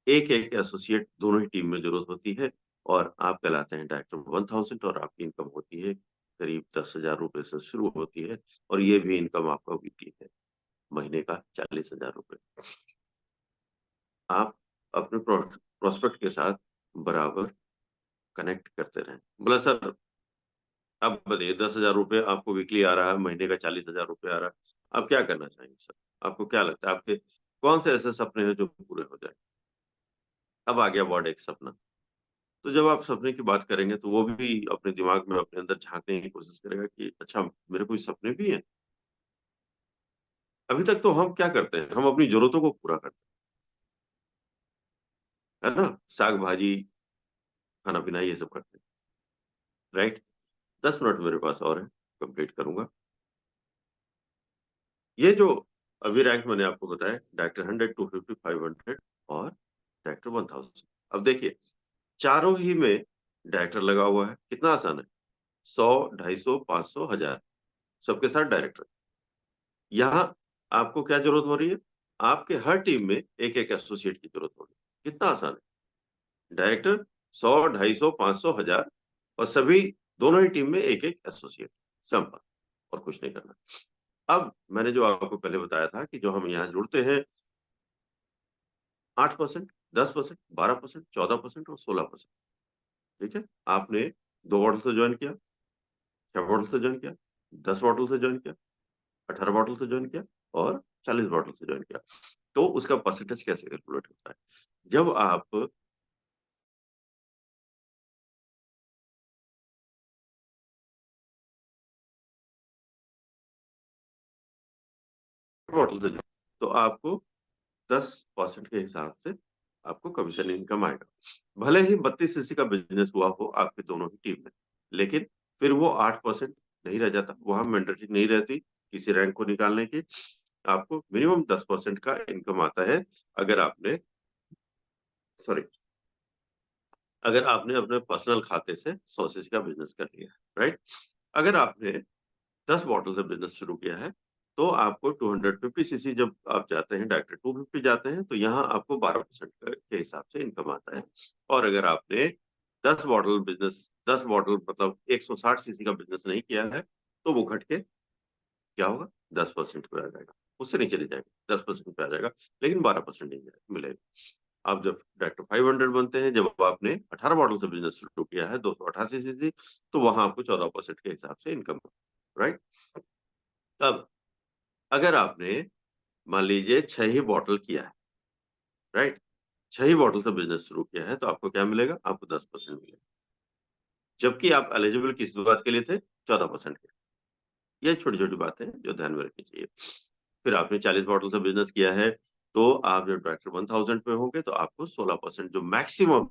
एक एक एसोसिएट दोनों ही टीम में जरूरत होती है, और आप कहलाते हैं डायरेक्टर 1000, और आपकी इनकम होती है करीब 10,000 रुपए से शुरू होती है, और ये भी इनकम आपका वीकली है, महीने का 40,000 रुपए। आप अपने प्रोस्पेक्ट के साथ बराबर कनेक्ट करते रहें। बोला सर अब बताइए 10,000 रुपए आपको वीकली आ रहा है, महीने का 40,000 रुपए आ रहा है, आप क्या करना चाहेंगे सर? आपको क्या लगता है, आपके कौन से ऐसे सपने हैं जो पूरे हो जाए? अब आ गया वर्ड एक सपना। तो जब आप सपने की बात करेंगे, तो वो भी अपने दिमाग में अपने अंदर झांकने की कोशिश करेगा कि अच्छा मेरे कोई सपने भी हैं। अभी तक तो हम क्या करते हैं, हम अपनी जरूरतों को पूरा करते हैं, है ना? साग भाजी, खाना पीना, ये सब करते हैं। राइट? 10 मिनट मेरे पास और है, कंप्लीट करूंगा। ये जो अभी रैंक मैंने आपको बताया, डायरेक्टर 100, 250, 500 और डायरेक्टर 1000। अब देखिए, चारों ही में डायरेक्टर लगा हुआ है, कितना आसान है। 100, 250, 500, 1000, सबके साथ डायरेक्टर। यहाँ आपको क्या जरूरत हो रही है? आपके हर टीम में एक एक एसोसिएट की जरूरत हो रही है। कितना आसान है। डायरेक्टर 100, 250, 500, 1000, और सभी दोनों ही टीम में एक एक एसोसिएट। सिंपल, और कुछ नहीं करना। अब मैंने जो आपको पहले बताया था कि जो हम यहाँ जुड़ते हैं, 8%, 10%, 12%, 14% और 16%। ठीक है? आपने 2 बॉटल से ज्वाइन किया, 6 बॉटल से ज्वाइन किया, 10 बॉटल से ज्वाइन किया, 18 बॉटल से ज्वाइन किया, और 40 बॉटल से ज्वाइन किया। तो उसका परसेंटेज कैसे कैलकुलेट होता है? जब आप बॉटल से, तो आपको 10% के हिसाब से आपको कमीशन इनकम आएगा। भले ही 32 सीसी का बिजनेस हुआ हो आपके दोनों ही टीम में, लेकिन फिर वो 8% नहीं रह जाता, वहां मेंटरशिप नहीं रहती किसी रैंक को निकालने की। आपको मिनिमम 10% का इनकम आता है, अगर आपने सॉरी अगर आपने अपने पर्सनल खाते से 100 सीसी का बिजनेस कर लिया है। राइट? अगर आपने 10 बॉटल से बिजनेस शुरू किया है, तो आपको 250 सीसी जब आप जाते हैं, डायरेक्टर 250 जाते हैं, तो यहाँ आपको 12% के हिसाब से इनकम आता है। और अगर आपने 10 बॉटल मतलब 160 सीसी का बिजनेस नहीं किया है, तो वो घट के क्या होगा, 10% पे आ जाएगा, उससे नीचे नहीं जाएगा, 10% पे आ जाएगा, लेकिन 12% नहीं मिलेगा। आप जब डायरेक्टर 500 बनते हैं, जब आपने 18 मॉडल से बिजनेस शुरू किया है, 288 सीसी, तो वहां आपको 14% के हिसाब से इनकम। राइट? अब अगर आपने मान लीजिए 6 ही बॉटल किया है, राइट, 6 ही बॉटल से बिजनेस शुरू किया है, तो आपको क्या मिलेगा? आपको 10% मिलेगा, जबकि आप एलिजिबल किस बात के लिए थे? 14% के। ये छोटी छोटी बातें हैं जो ध्यान में रखनी चाहिए। फिर आपने 40 बॉटल से बिजनेस किया है, तो आप जब डायरेक्टर 1000 पे होंगे, तो आपको 16%, जो मैक्सिमम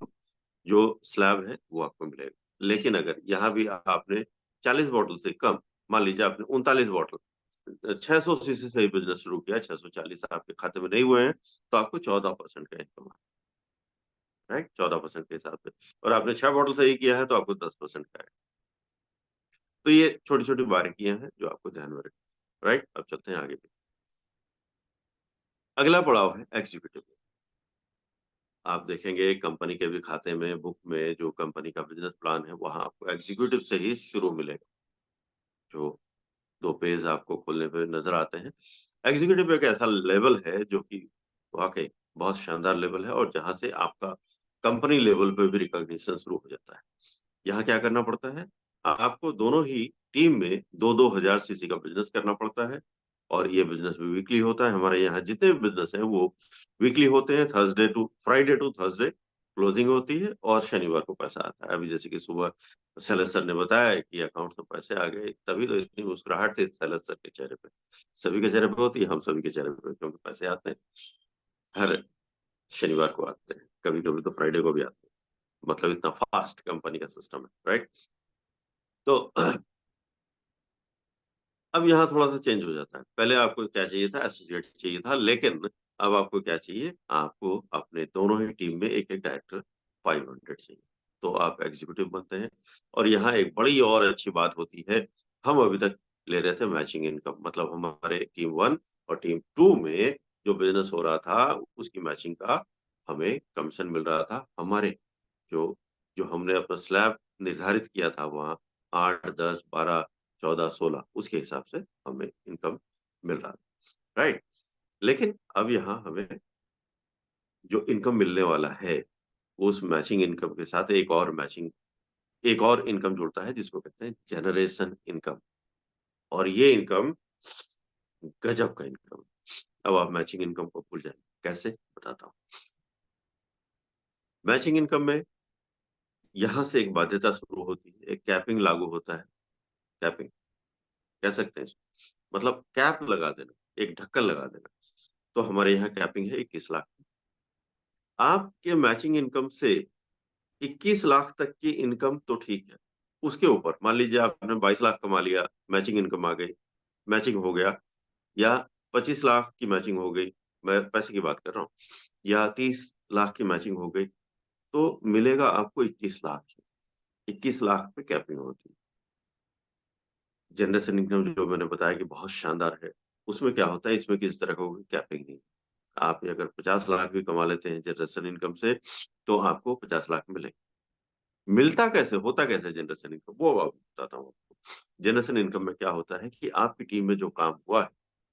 जो स्लैब है, वो आपको मिलेगा। लेकिन अगर यहाँ भी आपने 40 बॉटल से कम, मान लीजिए आपने 39 बॉटल 600 सीसी से ही बिजनेस शुरू किया, 640 आपके खाते में नहीं हुए हैं, तो आपको 14% का इनकम, राइट, 14% के हिसाब से। और आपने 6 बॉटल से ही किया है तो आपको 10% का है। तो ये छोटी छोटी बारीकियां हैं जो आपको ध्यान में रखनी, राइट। अब चलते हैं आगे। अगला पड़ाव है एग्जीक्यूटिव। आप देखेंगे कंपनी के भी खाते में, बुक में, जो कंपनी का बिजनेस प्लान है, वहां आपको एग्जीक्यूटिव से ही शुरू मिलेगा। जो 2 पेज आपको खोलने पे नजर आते हैं। एग्जीक्यूटिव एक ऐसा लेवल है जो कि वाकई बहुत शानदार लेवल है, और जहां से आपका कंपनी लेवल पे भी रिकॉग्निशन शुरू हो जाता है। यहाँ क्या करना पड़ता है, आपको दोनों ही टीम में 2-2 हजार सीसी का बिजनेस करना पड़ता है। और ये बिजनेस भी वीकली होता है। हमारे यहाँ जितने भी बिजनेस है वो वीकली होते हैं। फ्राइडे टू थर्सडे क्लोजिंग होती है, और शनिवार को पैसा आता है। अभी जैसे कि सुबह सेलर सर ने बताया कि अकाउंट में पैसे आ गए, तभी तो इतनी मुस्कुराहट थी सेलर सर के चेहरे पे। सभी के चेहरे पे होती है, हम सभी के चेहरे पे, क्योंकि पैसे आते हैं हर शनिवार को आते हैं, कभी कभी तो फ्राइडे को भी आते हैं। मतलब इतना फास्ट कंपनी का सिस्टम है, राइट। तो अब यहाँ थोड़ा-सा चेंज हो जाता है। पहले आपको क्या चाहिए था, एसोसिएट चाहिए था, लेकिन अब आपको क्या चाहिए, आपको अपने दोनों ही टीम में एक-एक डायरेक्टर 500 चाहिए। तो आप एग्जीक्यूटिव बनते हैं। और यहाँ एक बड़ी और अच्छी बात होती है, हम अभी तक ले रहे थे मैचिंग इनकम, मतलब हमारे टीम 1 और टीम 2 में जो बिज़नेस हो रहा था, उसकी मैचिंग का हमें कमीशन मिल रहा था। हमारे जो जो हमने अपना स्लैब निर्धारित किया था वहाँ 8, 10, 12, 14, 16 उसके हिसाब से हमें इनकम मिल रहा था, राइट। लेकिन अब यहाँ हमें जो इनकम मिलने वाला है, उस मैचिंग इनकम के साथ एक और इनकम जुड़ता है, जिसको कहते हैं जनरेशन इनकम। और ये इनकम गजब का इनकम। अब आप मैचिंग इनकम को भूल जाएँ। कैसे? बताता हूँ। मैचिंग इनकम में यहाँ से एक बाध्यता शुरू होती है, एक कैपिंग लागू होता है। कैपिंग कह सकते हैं इसको। मतलब कैप लगा देना, एक ढक्कन लगा देना। तो हमारे यहाँ कैपिंग है 21 लाख। आपके मैचिंग इनकम से 21 लाख तक की इनकम तो ठीक है। उसके ऊपर मान लीजिए आपने 22 लाख कमा लिया, मैचिंग इनकम आ गई, मैचिंग हो गया, या 25 लाख की मैचिंग हो गई, मैं पैसे की बात कर रहा हूँ, या 30 लाख की मैचिंग हो गई, तो मिलेगा आपको 21 लाख। 21 लाख पे कैपिंग होती है। जनरेशन इनकम जो मैंने बताया कि बहुत शानदार है, उसमें क्या होता है, इसमें किसी तरह का कोई कैपिंग नहीं। आप अगर 50 लाख भी कमा लेते हैं जनरेशन इनकम से, तो आपको 50 लाख मिलेंगे। मिलता कैसे, होता कैसे जनरेशन इनकम, वो अब बताता हूँ आपको। जनरेशन इनकम में क्या होता है कि आपकी टीम में जो काम हुआ है,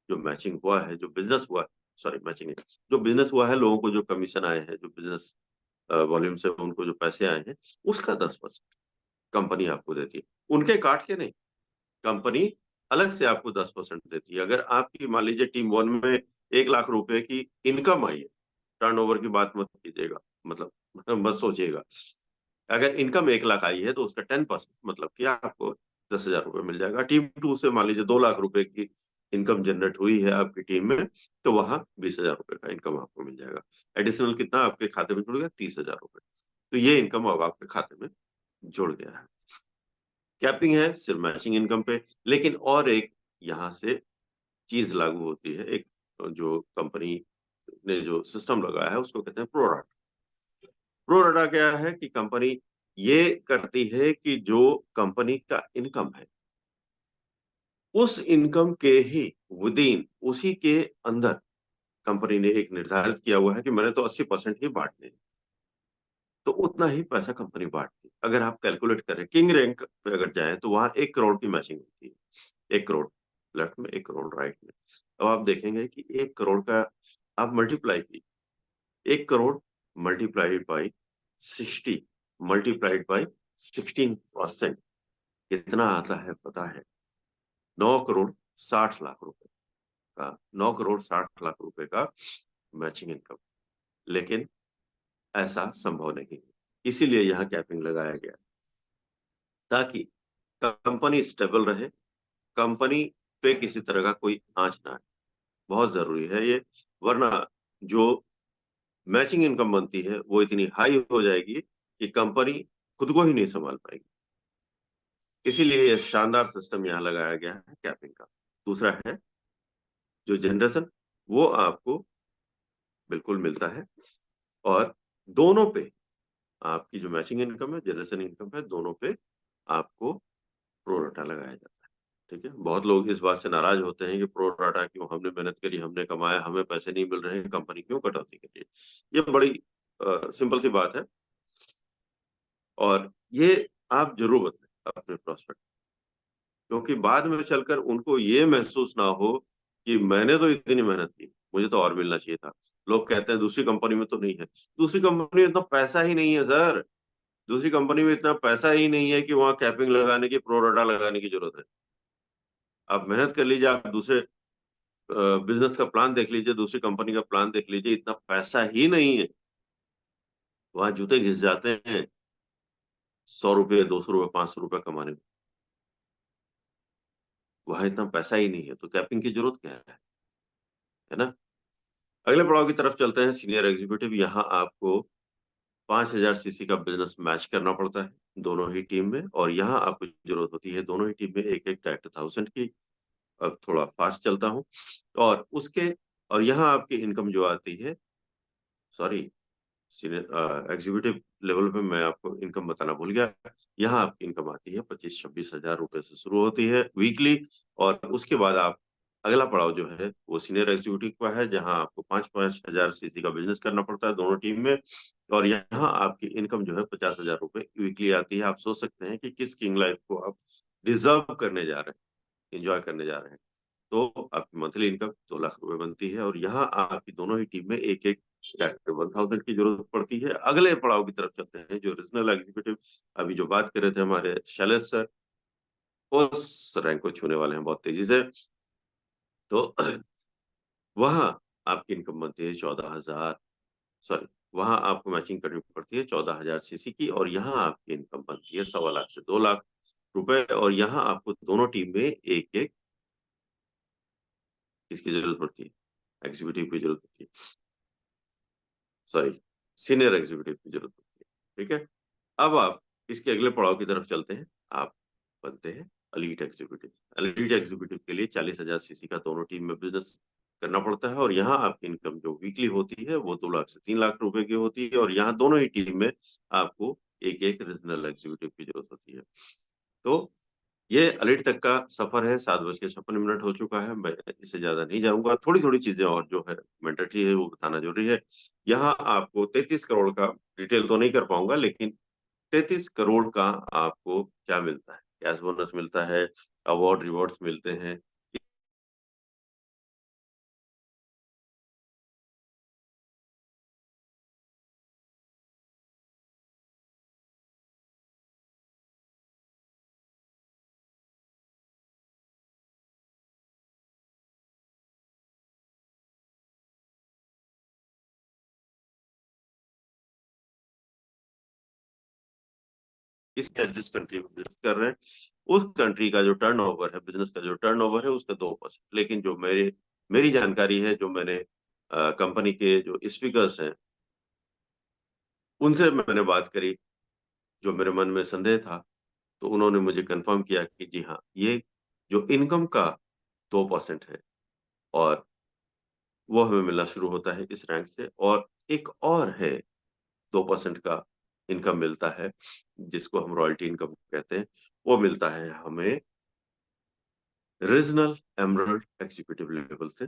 जो मैचिंग हुआ है, जो बिज़नेस हुआ है, सॉरी मैचिंग नहीं, जो बिज़नेस हुआ है, लोगों को जो कमीशन आए हैं, जो बिज़नेस वॉल्यूम से उनको जो पैसे आए हैं, उसका 10% कंपनी आपको देती है। उनके काट के नहीं, कंपनी अलग से आपको 10% देती है। अगर आपकी मान लीजिए टीम 1 में 1 लाख रुपए की इनकम आई है, टर्नओवर की बात मत कीजिएगा, मतलब मत सोचिएगा। अगर इनकम 1 लाख आई है तो उसका 10% मतलब कि आपको 10,000 रुपए मिल जाएगा। टीम 2 से मान लीजिए 2 लाख रुपए की इनकम जनरेट हुई है आपकी टीम में, तो वहाँ 20,000 रुपए का इनकम आपको मिल जाएगा। एडिशनल कितना आपके खाते में जुड़ गया? 30,000 रुपए। तो ये इनकम अब आपके खाते में जुड़ गया है। कैपिंग है सिर्फ मैचिंग इनकम पे, लेकिन और एक यहाँ से चीज लागू होती है। एक जो कंपनी ने जो सिस्टम लगाया है उसको कहते हैं प्रोराटा। प्रोराटा क्या है कि कंपनी ये करती है कि जो कंपनी का इनकम है, उस इनकम के ही विदिन, उसी के अंदर कंपनी ने एक निर्धारित किया हुआ है कि मैंने तो 80% ही बांटने हैं। तो उतना ही पैसा कंपनी बांटती है। अगर आप कैलकुलेट करें किंग रैंक पे अगर जाएं तो वहां 1 करोड़ की मैचिंग होती है। 1 करोड़ लेफ्ट में, 1 करोड़ राइट में। अब आप देखेंगे कि 1 करोड़ का आप मल्टीप्लाई कीजिए। 1 crore multiplied by 60 multiplied by 16% कितना आता है पता है? 9 करोड़ 60 लाख रुपए का, 9 करोड़ 60 लाख रुपए का मैचिंग इनकम। लेकिन ऐसा संभव नहीं है। इसीलिए यहाँ कैपिंग लगाया गया, ताकि कंपनी स्टेबल रहे, कंपनी पे किसी तरह का कोई आंच ना आए। बहुत जरूरी है ये, वरना जो मैचिंग इनकम बनती है वो इतनी हाई हो जाएगी कि कंपनी खुद को ही नहीं संभाल पाएगी। इसीलिए ये शानदार सिस्टम यहाँ लगाया गया है कैपिंग का। दूसरा है जो जनरेशन, वो आपको बिल्कुल मिलता है, और दोनों पे आपकी जो मैचिंग इनकम है, जनरेशन इनकम है, दोनों पे आपको प्रो राटा लगाया जाता है। ठीक है, बहुत लोग इस बात से नाराज होते हैं कि प्रो राटा क्यों, हमने मेहनत करी, हमने कमाया, हमें पैसे नहीं मिल रहे हैं, कंपनी क्यों कटौती कर रही है। ये बड़ी सिंपल सी बात है, और ये आप जरूर बताएं अपने प्रोस्पेक्ट, क्योंकि बाद में चलकर उनको ये महसूस ना हो कि मैंने तो इतनी मेहनत की, मुझे तो और मिलना चाहिए था। लोग कहते हैं दूसरी कंपनी में तो नहीं है, दूसरी कंपनी में इतना पैसा ही नहीं है सर, दूसरी कंपनी में इतना पैसा ही नहीं है कि वहां कैपिंग लगाने की, प्रो राटा लगाने की जरूरत है। आप मेहनत कर लीजिए, आप दूसरे बिजनेस का प्लान देख लीजिए, दूसरी कंपनी का प्लान देख लीजिए, इतना पैसा ही नहीं है। वहां जूते घिस जाते हैं 100 रुपए, 200 रुपए, 500 रुपए कमाने में, वहां इतना पैसा ही नहीं है, तो कैपिंग की जरूरत क्या है ना। अगले पड़ाव की तरफ चलते हैं, सीनियर एग्जीक्यूटिव। यहाँ आपको 5000 सीसी का बिजनेस मैच करना पड़ता है दोनों ही टीम में, और यहाँ आपको जरूरत होती है दोनों ही टीम में एक एक 10,000 की। अब थोड़ा फास्ट चलता हूँ, और उसके, और यहाँ आपकी इनकम जो आती है, सॉरी, सीनियर एग्जीक्यूटिव लेवल पे मैं आपको इनकम बताना भूल गया। यहाँ आपकी इनकम आती है 25-26 हजार रुपए से शुरू होती है वीकली, और उसके बाद आप, अगला पड़ाव जो है वो सीनियर एग्जीक्यूटिव का है, जहाँ आपको 5-5 हजार सीसी का बिजनेस करना पड़ता है दोनों टीम में, और यहाँ आपकी इनकम जो है 50 हजार रुपए वीकली आती है। आप सोच सकते हैं कि किस किंग लाइफ को आप डिजर्व करने जा रहे हैं, एंजॉय करने जा रहे हैं। तो आपकी मंथली इनकम 2 लाख रुपए बनती है, और यहाँ आपकी दोनों ही टीम में एक एक 1000 की जरूरत पड़ती है। अगले पड़ाव की तरफ चलते हैं, जो रीजनल एग्जीक्यूटिव, अभी जो बात कर रहे थे हमारे शैलेश सर, उस रैंक को छूने वाले हैं बहुत तेजी से। तो वहां आपकी इनकम बनती है 14,000, सॉरी, वहां आपको मैचिंग करनी पड़ती है 14,000 सीसी की, और यहाँ आपकी इनकम बनती है 1.25 लाख से 2 लाख रुपए, और यहाँ आपको दोनों टीम में एक एक किसकी जरूरत पड़ती है, एग्जीक्यूटिव की जरूरत पड़ती है, सॉरी, सीनियर एग्जीक्यूटिव की जरूरत पड़ती है। ठीक है, अब आप इसके अगले पड़ाव की तरफ चलते हैं, आप बनते हैं एलीट एग्जीक्यूटिव। एलीट एग्जीक्यूटिव के लिए 40,000 सीसी का दोनों टीम में बिजनेस करना पड़ता है, और यहाँ आपकी इनकम जो वीकली होती है वो 2 लाख से 3 लाख रुपए की होती है, और यहाँ दोनों ही टीम में आपको एक एक रीजनल एग्जीक्यूटिव की जरूरत होती है। तो ये एलीट तक का सफर है। 7:56 हो चुका है, मैं इससे ज्यादा नहीं जाऊंगा। थोड़ी थोड़ी चीजें और जो है मैंडेटरी है वो बताना जरूरी है। यहाँ आपको 33 करोड़ का, डिटेल तो नहीं कर पाऊंगा, लेकिन 33 करोड़ का आपको क्या मिलता है, कैश बोनस मिलता है, अवार्ड रिवॉर्ड्स मिलते हैं। इसके जिस कंट्री में बिजनेस कर रहे हैं, उस कंट्री का जो टर्नओवर है, बिजनेस का जो टर्नओवर है, उसका 2%। लेकिन जो मेरी जानकारी है, जो मैंने कंपनी के जो स्पीकर्स हैं उनसे मैंने बात करी, जो मेरे मन में संदेह था, तो उन्होंने मुझे कंफर्म किया कि जी हाँ, ये जो इनकम का 2% है, और वो हमें मिलना शुरू होता है इस रैंक से। और एक और है 2% का इनकम मिलता है, जिसको हम रॉयल्टी इनकम कहते हैं। वो मिलता है हमें रीजनल एमरल्ड एग्जीक्यूटिव लेवल से।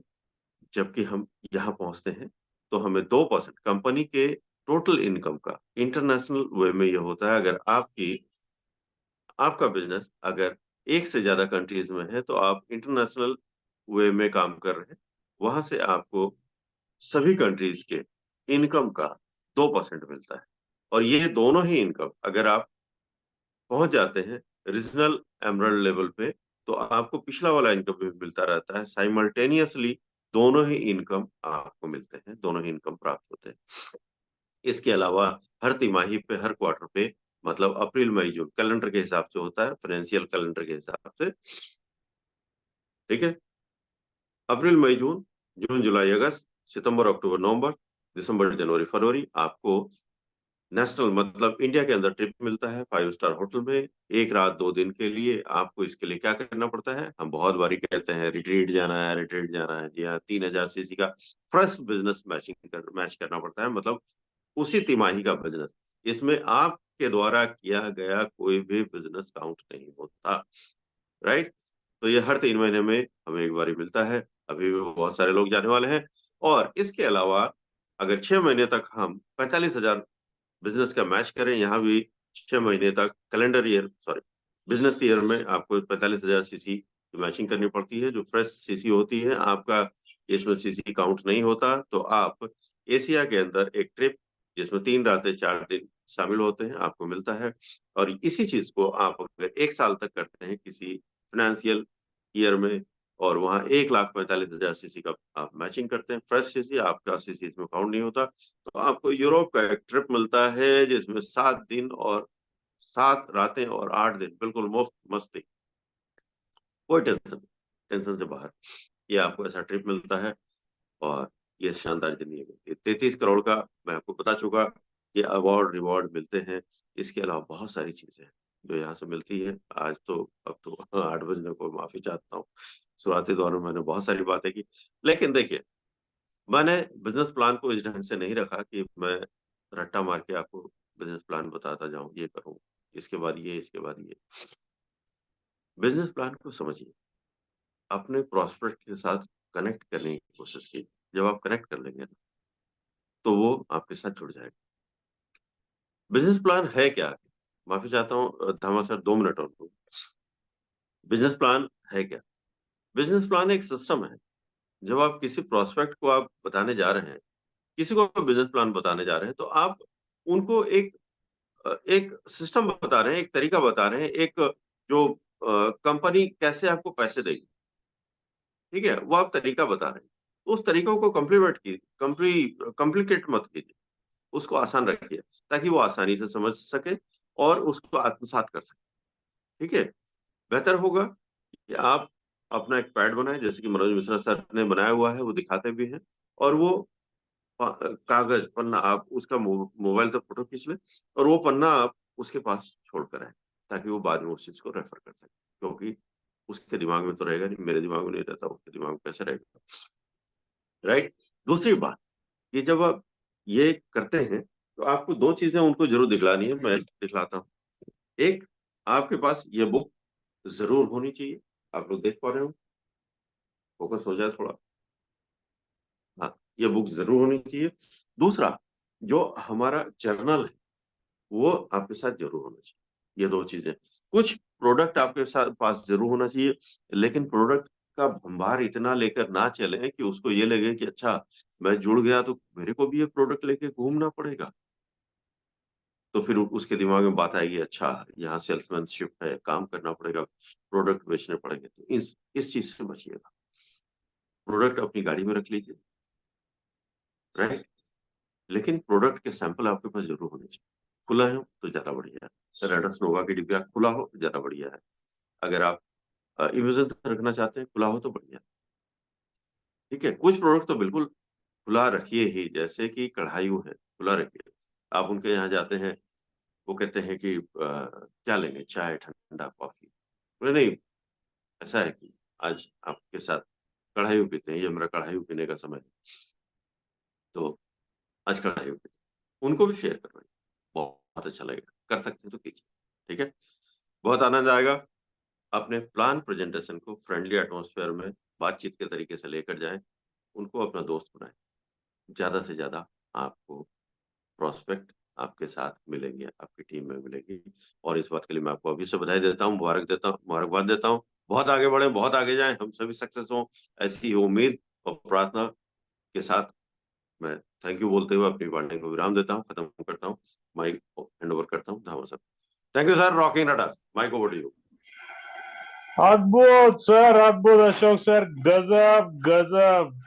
जबकि हम यहाँ पहुंचते हैं तो हमें 2% कंपनी के टोटल इनकम का, इंटरनेशनल वे में ये होता है, अगर आपका बिजनेस अगर एक से ज्यादा कंट्रीज में है, तो आप इंटरनेशनल वे में काम कर रहे हैं, वहां से आपको सभी कंट्रीज के इनकम का 2% मिलता है। और ये दोनों ही इनकम अगर आप पहुंच जाते हैं रीजनल एमरल्ड लेवल पे, तो आपको पिछला वाला इनकम भी मिलता रहता है साइमल्टेनियसली। दोनों ही इनकम आपको मिलते हैं, दोनों ही इनकम प्राप्त होते हैं। इसके अलावा हर तिमाही पे, हर क्वार्टर पे, मतलब अप्रैल मई जून कैलेंडर के हिसाब से होता है, फाइनेंशियल कैलेंडर के हिसाब से। ठीक है, अप्रैल मई जून, जून जुलाई अगस्त, सितंबर अक्टूबर नवंबर, दिसंबर जनवरी फरवरी, आपको नेशनल मतलब इंडिया के अंदर ट्रिप मिलता है 5 स्टार होटल में 1 रात 2 दिन के लिए। आपको इसके लिए क्या करना पड़ता है? हम बहुत बारी कहते हैं रिट्रीट जाना है, रिट्रीट जाना है। जी हाँ, 3000 सीसी का फ्रेश बिजनेस मैच करना पड़ता है, मतलब उसी तिमाही का बिजनेस। इसमें आपके द्वारा किया गया कोई भी बिजनेस काउंट नहीं होता, राइट? तो ये हर 3 महीने में हमें एक बारी मिलता है। अभी भी बहुत सारे लोग जाने वाले हैं। और इसके अलावा अगर 6 महीने तक हम 45,000 बिजनेस का मैच करें, यहाँ भी 6 महीने तक calendar year sorry business year में आपको 45,000 सीसी की मैचिंग करनी पड़ती है, जो फ्रेश सीसी होती है। आपका इसमें सीसी काउंट नहीं होता। तो आप एशिया के अंदर एक ट्रिप जिसमें 3 रातें 4 दिन शामिल होते हैं, आपको मिलता है। और इसी चीज को आप अगर 1 साल तक करते हैं किसी फाइनेंशियल ईयर में, और वहां 1,45,000 सीसी का आप मैचिंग करते हैं फ्रेश सीसी, आपका सीसी इसमें काउंट नहीं होता, तो आपको यूरोप का एक ट्रिप मिलता है जिसमें 7 दिन और 7 रातें और 8 दिन बिल्कुल मुफ्त मस्ती, कोई टेंशन से बाहर। ये आपको ऐसा ट्रिप मिलता है और ये शानदार जिंदगी मिलती है। 33 करोड़ का मैं आपको बता चुका, ये अवार्ड रिवॉर्ड मिलते हैं। इसके अलावा बहुत सारी चीजें हैं जो यहाँ से मिलती है। आज तो अब तो 8 बजने को माफी चाहता हूँ, शुरुआती दौर में मैंने बहुत सारी बातें की। लेकिन देखिए, मैंने बिजनेस प्लान को इस ढंग से नहीं रखा कि मैं रट्टा मार के आपको बिजनेस प्लान बताता जाऊं, ये करूं, इसके बाद ये, इसके बाद ये। बिजनेस प्लान को समझिए, अपने प्रॉस्पेक्ट के साथ कनेक्ट करने की कोशिश कीजिए। जब आप कनेक्ट कर लेंगे ना, तो वो आपके साथ जुड़ जाएगा। बिजनेस प्लान है क्या? माफी चाहता हूँ धामा सर, 2 मिनट और दो। बिजनेस प्लान है क्या? बिजनेस प्लान एक सिस्टम है। जब आप किसी प्रोस्पेक्ट को आप बताने जा रहे हैं, किसी को बिजनेस प्लान बताने जा रहे हैं, तो आप उनको एक सिस्टम बता रहे हैं, एक तरीका बता रहे हैं, एक जो कंपनी कैसे आपको पैसे देगी, ठीक है? वो आप तरीका बता रहे हैं। तो उस तरीकों को कॉम्प्लिकेट मत कीजिए, उसको आसान रखिए, ताकि वो आसानी से समझ सके और उसको आत्मसात कर सके, ठीक है? बेहतर होगा कि आप अपना एक पैड बनाएं, जैसे कि मनोज मिश्रा सर ने बनाया हुआ है, वो दिखाते भी हैं। और वो कागज पन्ना आप उसका मोबाइल से फोटो खींच लें, और वो पन्ना आप उसके पास छोड़ कर आए, ताकि वो बाद में उस चीज को रेफर कर सके। क्योंकि उसके दिमाग में तो रहेगा नहीं, मेरे दिमाग में नहीं रहता, उसके दिमाग में कैसे रहेगा, राइट? दूसरी बात, ये जब आप ये करते हैं, तो आपको 2 चीजें उनको जरूर दिखलानी है, मैं दिखलाता हूँ। एक, आपके पास ये बुक जरूर होनी चाहिए। आप लोग देख पा रहे हो, फोकस हो जाए थोड़ा। हाँ, ये बुक जरूर होनी चाहिए। दूसरा, जो हमारा जर्नल है, वो आपके साथ जरूर होना चाहिए। ये 2 चीजें। कुछ प्रोडक्ट आपके साथ पास जरूर होना चाहिए, लेकिन प्रोडक्ट का भंडार इतना लेकर ना चलें कि उसको ये लगे कि अच्छा, मैं जुड़ गया तो मेरे को भी ये प्रोडक्ट लेके घूमना पड़ेगा। तो फिर उसके दिमाग में बात आएगी, अच्छा यहाँ सेल्समैनशिप है, काम करना पड़ेगा, प्रोडक्ट बेचने पड़ेंगे। तो इस चीज से बचिएगा। प्रोडक्ट अपनी गाड़ी में रख लीजिए, राइट? लेकिन प्रोडक्ट के सैंपल आपके पास जरूर होने चाहिए। खुला है तो ज्यादा बढ़िया है। रेडस नोवा की डिब्बा खुला हो तो ज्यादा बढ़िया है। अगर आप इमेजिन रखना चाहते हैं, खुला हो तो बढ़िया, ठीक है? कुछ प्रोडक्ट तो बिल्कुल खुला रखिए ही, जैसे कि कढ़ाई है, खुला रखिए। आप उनके यहाँ जाते हैं, वो कहते हैं कि क्या लेंगे, चाय, ठंडा, कॉफी? बोले नहीं, ऐसा है कि आज आपके साथ कढ़ाई पीते हैं, ये मेरा कढ़ाई पीने का समय है, तो आज कढ़ाई पीते हैं। उनको भी शेयर करवाइए, बहुत अच्छा लगेगा। कर सकते हैं तो कीजिए, ठीक है? बहुत आनंद आएगा। अपने प्लान प्रेजेंटेशन को फ्रेंडली एटमॉस्फेयर में बातचीत के तरीके से लेकर जाएं, उनको अपना दोस्त बनाएं। ज्यादा से ज्यादा आपको प्रोस्पेक्ट आपके साथ मिलेंगे, आपकी टीम में मिलेंगे। और इस बात के लिए मैं आपको अभी से बधाई देता हूँ, मुबारकबाद देता हूँ। बहुत आगे बढ़े, बहुत आगे जाएं, हम सभी सक्सेस हों, ऐसी उम्मीद और प्रार्थना के साथ मैं थैंक यू बोलते हुए अपनी वार्निंग को विराम देता हूँ, खत्म करता हूँ। माइक हैंड ओवर करता हूँ Dhama sir. Thank you sir, rocking नटास। Mike over to you. अद्भुत सर, अद्भुत अशोक सर, गजब गजब।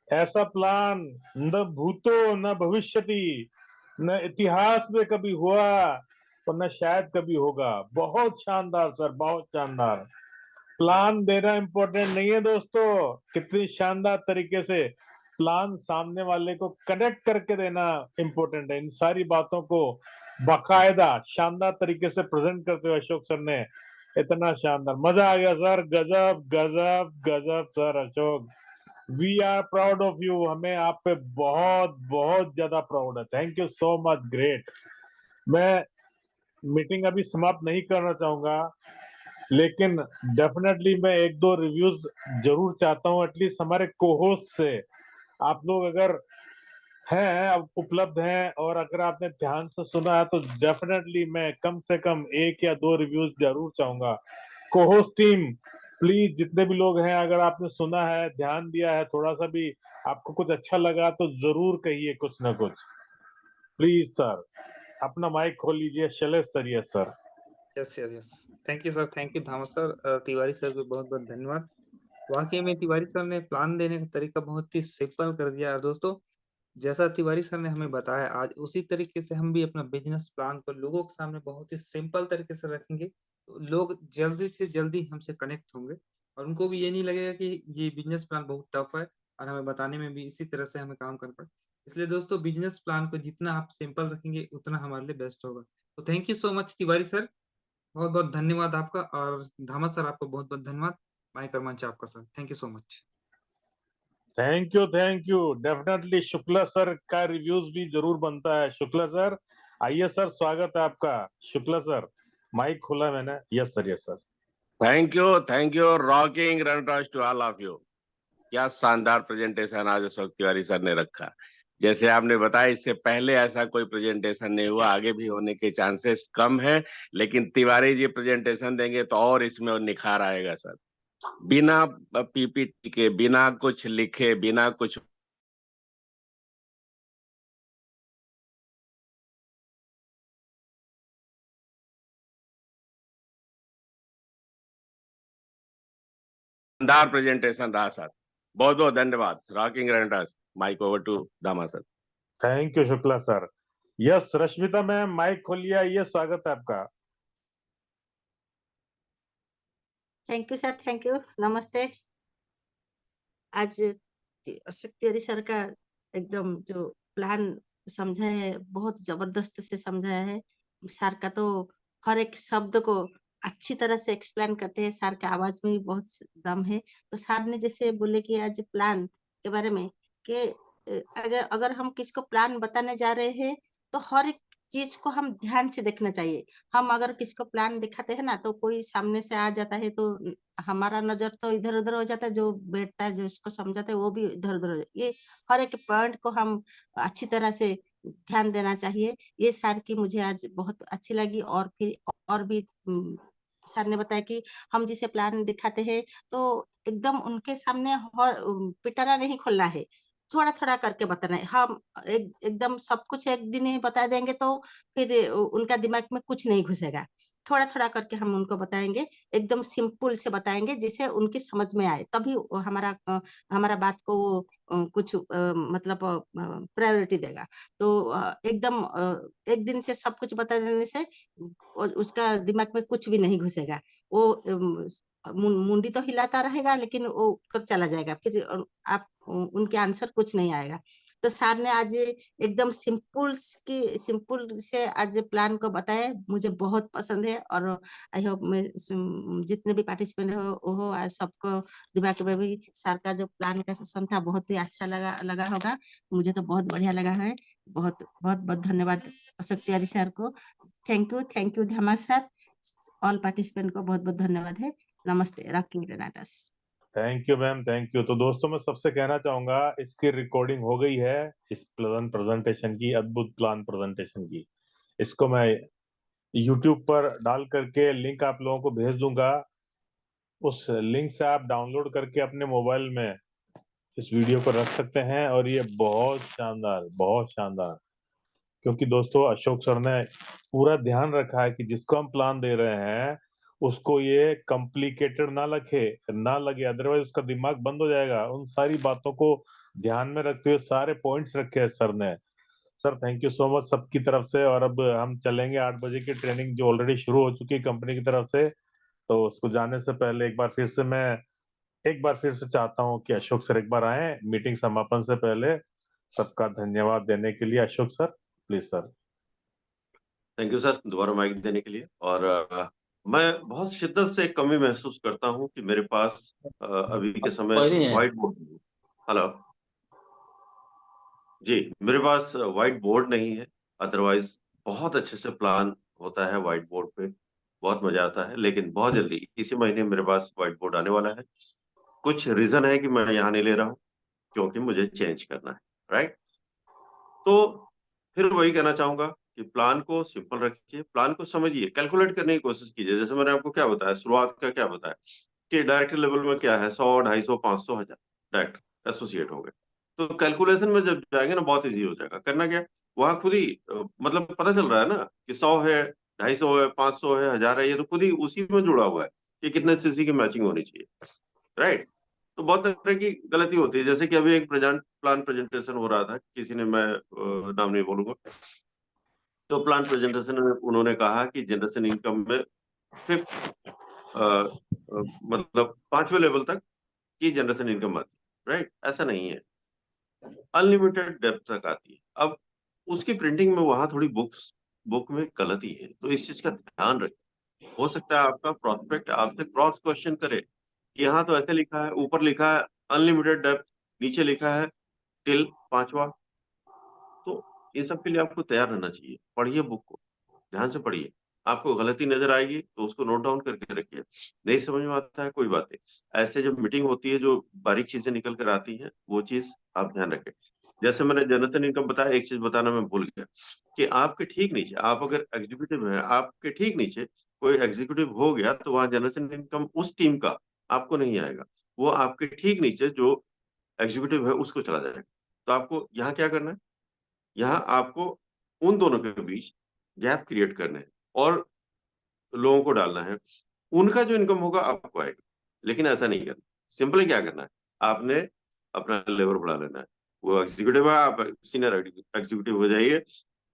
ऐसा प्लान न भूतो न भविष्यति, न इतिहास में कभी हुआ और न शायद कभी होगा। बहुत शानदार सर, बहुत शानदार। प्लान देना इंपॉर्टेंट नहीं है दोस्तों, कितनी शानदार तरीके से प्लान सामने वाले को कनेक्ट करके देना इम्पोर्टेंट है। इन सारी बातों को बाकायदा शानदार तरीके से प्रेजेंट करते हुए अशोक सर ने, इतना शानदार, मजा आ गया सर, गजब गजब गजब sir Ashok. We are proud of you, हमें आप पे बहुत बहुत ज्यादा प्राउड है। Thank you so much, great. मैं मीटिंग अभी समाप्त नहीं करना चाहूंगा, लेकिन डेफिनेटली मैं एक दो रिव्यूज जरूर चाहता हूं, एटलीस्ट हमारे कोहोस्ट से। आप लोग अगर हैं, उपलब्ध हैं, और अगर आपने ध्यान से सुना है तो डेफिनेटली मैं कम से कम एक या दो रिव्यूज जरूर चाहूंगा। कोहोस्ट टीम प्लीज, जितने भी लोग हैं, अगर आपने सुना है, ध्यान दिया है, थोड़ा सा भी आपको कुछ अच्छा लगा तो जरूर कहिए कुछ ना कुछ। प्लीज सर, अपना माइक खोल लीजिए। Shailesh sir, yes sir. Yes yes yes, thank you sir, thank you Dhama sir. Tiwari sir को बहुत बहुत धन्यवाद। वाकई में तिवारी सर ने प्लान देने का तरीका बहुत ही सिंपल कर दिया। और दोस्तों, जैसा तिवारी सर ने हमें बताया, आज उसी तरीके से हम भी अपना बिजनेस प्लान को लोगों के सामने बहुत ही सिंपल तरीके से रखेंगे, तो लोग जल्दी से जल्दी हमसे कनेक्ट होंगे और उनको भी ये नहीं लगेगा कि ये बिजनेस प्लान बहुत टफ है और हमें बताने में भी इसी तरह से हमें काम करना पड़े। इसलिए दोस्तों, बिजनेस प्लान को जितना आप सिंपल रखेंगे उतना हमारे लिए बेस्ट होगा। तो thank you so much Tiwari sir, बहुत बहुत धन्यवाद आपका। और धामा सर, आपको बहुत बहुत धन्यवाद। माइक और मंच आपका sir, thank you so much. Thank you, thank you. Definitely Shukla sir का रिव्यूज भी जरूर बनता है। शुक्ला सर आइए सर, स्वागत है आपका। शुक्ला सर, माइक खोला मैंने। Yes sir, yes sir. Thank you, rocking रनटॉस टू ऑल ऑफ यू। क्या शानदार प्रेजेंटेशन आज अशोक तिवारी सर ने रखा। जैसे आपने बताया, इससे पहले ऐसा कोई प्रेजेंटेशन नहीं हुआ, आगे भी होने के चांसेस कम है, लेकिन तिवारी जी प्रेजेंटेशन देंगे तो और इसमें और निखार आएगा सर। बिना पीपीटी के, बिना कुछ लिखे, बिना कुछ शानदार प्रेजेंटेशन रहा सर। बहुत बहुत धन्यवाद। रॉकिंग रनटॉस। Mic over to Dama sir. Thank you Shukla sir. Yes Rashmita ma'am, mic खोलिए, आइए, स्वागत है आपका। Thank you sir, thank you, नमस्ते। आज अशोक तिवारी सर का एकदम जो प्लान समझा है, बहुत जबरदस्त से समझाया है। सर का तो हर एक शब्द को अच्छी तरह से एक्सप्लेन करते हैं। सर के आवाज में भी बहुत दम है। तो सर ने जैसे बोले कि आज प्लान के बारे में कि अगर अगर हम किसको प्लान बताने जा रहे हैं तो हर एक चीज को हम ध्यान से देखना चाहिए। हम अगर किसको प्लान दिखाते हैं ना, तो कोई सामने से आ जाता है तो हमारा नजर तो इधर उधर हो जाता है, जो बैठता है, जो इसको समझाता है, वो भी इधर उधर हो जाता है। ये हर एक पॉइंट को हम अच्छी तरह से ध्यान देना चाहिए। ये सर की मुझे आज बहुत अच्छी लगी। और फिर और भी सर ने बताया कि हम जिसे प्लान दिखाते हैं तो एकदम उनके सामने पिटारा नहीं खोलना है, थोड़ा थोड़ा करके बताना है। हम एकदम सब कुछ एक दिन ही बता देंगे तो फिर उनका दिमाग में कुछ नहीं घुसेगा। थोड़ा थोड़ा करके हम उनको बताएंगे, एकदम सिंपल से बताएंगे जिसे उनकी समझ में आए, तभी वो हमारा बात को कुछ मतलब प्रायोरिटी देगा। तो एकदम एक दिन से सब कुछ बता देने से उसका दिमाग में कुछ भी नहीं घुसेगा। वो मुंडी तो हिलाता रहेगा, लेकिन वो कर चला जाएगा, फिर आप उनके आंसर कुछ नहीं आएगा। तो सर ने आज एकदम सिंपल से आज प्लान को बताया, मुझे बहुत पसंद है। और आई होप मैं जितने भी पार्टिसिपेंट हो आज सबको दिमाग में भी सर का जो प्लान का सेशन था बहुत ही अच्छा लगा होगा। मुझे तो बहुत बढ़िया लगा है। बहुत बहुत बहुत धन्यवाद अशोक तिवारी सर को। Thank you Dhama sir. All participant को बहुत बहुत धन्यवाद है। नमस्ते। रॉकिंग ग्रेनाडास। Thank you ma'am, thank you. तो दोस्तों, मैं सबसे कहना चाहूंगा, इसकी रिकॉर्डिंग हो गई है, इस प्लेजेंट प्रेजेंटेशन की, अद्भुत प्लान प्रेजेंटेशन की। इसको मैं यूट्यूब पर डाल करके लिंक आप लोगों को भेज दूंगा। उस लिंक से आप डाउनलोड करके अपने मोबाइल में इस वीडियो को रख सकते हैं। और ये बहुत शानदार, बहुत शानदार, क्योंकि दोस्तों अशोक सर ने पूरा ध्यान रखा है कि जिसको हम प्लान दे रहे हैं उसको ये कॉम्प्लिकेटेड ना लगे, अदरवाइज उसका दिमाग बंद हो जाएगा। उन सारी बातों को ध्यान में रखते हुए सारे पॉइंट्स रखे हैं सर ने। Sir thank you so much सबकी तरफ से। और अब हम चलेंगे 8 बजे की ट्रेनिंग जो ऑलरेडी शुरू हो चुकी है कंपनी की तरफ से। तो उसको जाने से पहले एक बार फिर से मैं एक बार फिर से चाहता हूं कि अशोक सर एक बार आए मीटिंग समापन से पहले। सबका धन्यवाद देने के लिए Ashok sir, please sir. Thank you sir दोबारा माइक देने के लिए। और मैं बहुत शिद्दत से एक कमी महसूस करता हूं कि मेरे पास अभी के समय व्हाइट बोर्ड नहीं है। हेलो जी, मेरे पास व्हाइट बोर्ड नहीं है। अदरवाइज बहुत अच्छे से प्लान होता है व्हाइट बोर्ड पे, बहुत मजा आता है। लेकिन बहुत जल्दी इसी महीने मेरे पास व्हाइट बोर्ड आने वाला है। कुछ रीजन है कि मैं यहाँ नहीं ले रहा हूँ, क्योंकि मुझे चेंज करना है, राइट। तो फिर वही कहना चाहूंगा कि प्लान को सिंपल रखिए, प्लान को समझिए, कैलकुलेट करने की कोशिश कीजिए। जैसे मैंने आपको क्या बताया, शुरुआत का क्या बताया कि डायरेक्टर लेवल में क्या है, 100, 250, 500, 1000 डायरेक्टर एसोसिएट हो गए। तो कैलकुलेशन में जब जाएंगे ना, बहुत इजी हो जाएगा। करना क्या, वहां खुद ही मतलब पता चल रहा है ना कि 100 है, 250 है, 500 है, 1000 है, ये तो खुद ही उसी में जुड़ा हुआ है कि कितने सीसी की मैचिंग होनी चाहिए, राइट। तो बहुत तरह की गलती होती है। जैसे कि अभी एक प्लान प्रेजेंटेशन हो रहा था, किसी ने, मैं नाम नहीं बोलूंगा, तो प्लान प्रेजेंटेशन में उन्होंने कहा कि जनरेशन इनकम में 5th मतलब 5वें लेवल तक की जनरेशन इनकम आती है, राइट। ऐसा नहीं है, अनलिमिटेड डेप्थ तक आती है। अब उसकी प्रिंटिंग में वहां थोड़ी बुक में गलती है, तो इस चीज का ध्यान रखें। हो सकता है आपका प्रोस्पेक्ट आपसे क्रॉस क्वेश्चन करे, यहाँ तो ऐसे लिखा है, ऊपर लिखा है अनलिमिटेड डेप्थ, नीचे लिखा है टिल 5वां। तो इन सब के लिए आपको तैयार रहना चाहिए। पढ़िए बुक को, ध्यान से पढ़िए। आपको गलती नजर आएगी तो उसको नोट डाउन करके रखिए। नहीं समझ में आता है, कोई बात नहीं। ऐसे जब मीटिंग होती है, जो बारीक चीजें निकल कर आती हैं, वो चीज आप ध्यान रखें। जैसे मैंने जनरेशन इनकम बताया, एक चीज बताना मैं भूल गया कि आपके ठीक नीचे, आप अगर एग्जीक्यूटिव है, आपके ठीक नीचे कोई एग्जीक्यूटिव हो गया, तो वहां जनरेशन इनकम उस टीम का आपको नहीं आएगा। वो आपके ठीक नीचे जो एग्जीक्यूटिव है उसको चला जाएगा। तो आपको यहाँ क्या करना है, यहाँ आपको उन दोनों के बीच गैप क्रिएट करने हैं और लोगों को डालना है। उनका जो इनकम होगा आपको आएगा। लेकिन ऐसा नहीं करना, सिंपली क्या करना है, आपने अपना लेवल बढ़ा लेना है। वो एग्जीक्यूटिव है, आप सीनियर एग्जीक्यूटिव हो जाइए।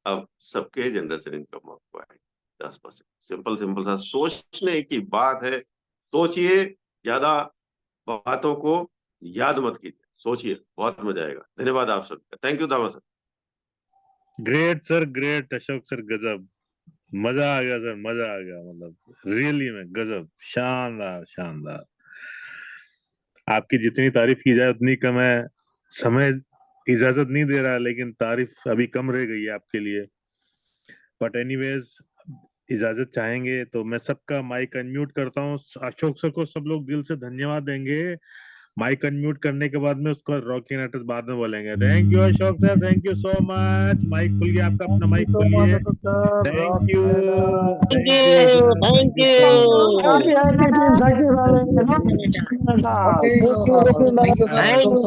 अब सबके जनरेशन इनकम आपको आएगी 10%। सिंपल सिंपल सा सोचने की बात है। सोचिए, ज्यादा बातों को याद मत कीजिए, सोचिए, बहुत मजा आएगा। धन्यवाद आप सबका। थैंक यू दावा sir. Great sir, great Ashok sir, गजब, मजा आ गया सर, मजा आ गया। मतलब रियली में गजब, शानदार शानदार। आपकी जितनी तारीफ की जाए उतनी कम है। समय इजाजत नहीं दे रहा, लेकिन तारीफ अभी कम रह गई है आपके लिए। बट एनीवेज, इजाजत चाहेंगे तो मैं सबका माइक अनम्यूट करता हूँ। अशोक सर को सब लोग दिल से धन्यवाद देंगे। माइक अनम्यूट करने के बाद में उसको रॉकी नाटक बाद में बोलेंगे। Thank you Ashok sir, thank you so much. Mic खुल गया आपका, अपना माइक खोलिए। Thank you, Thank you, thank you. Happy, happy team. Thank you, Thank you.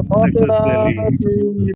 Thank you, Thank you.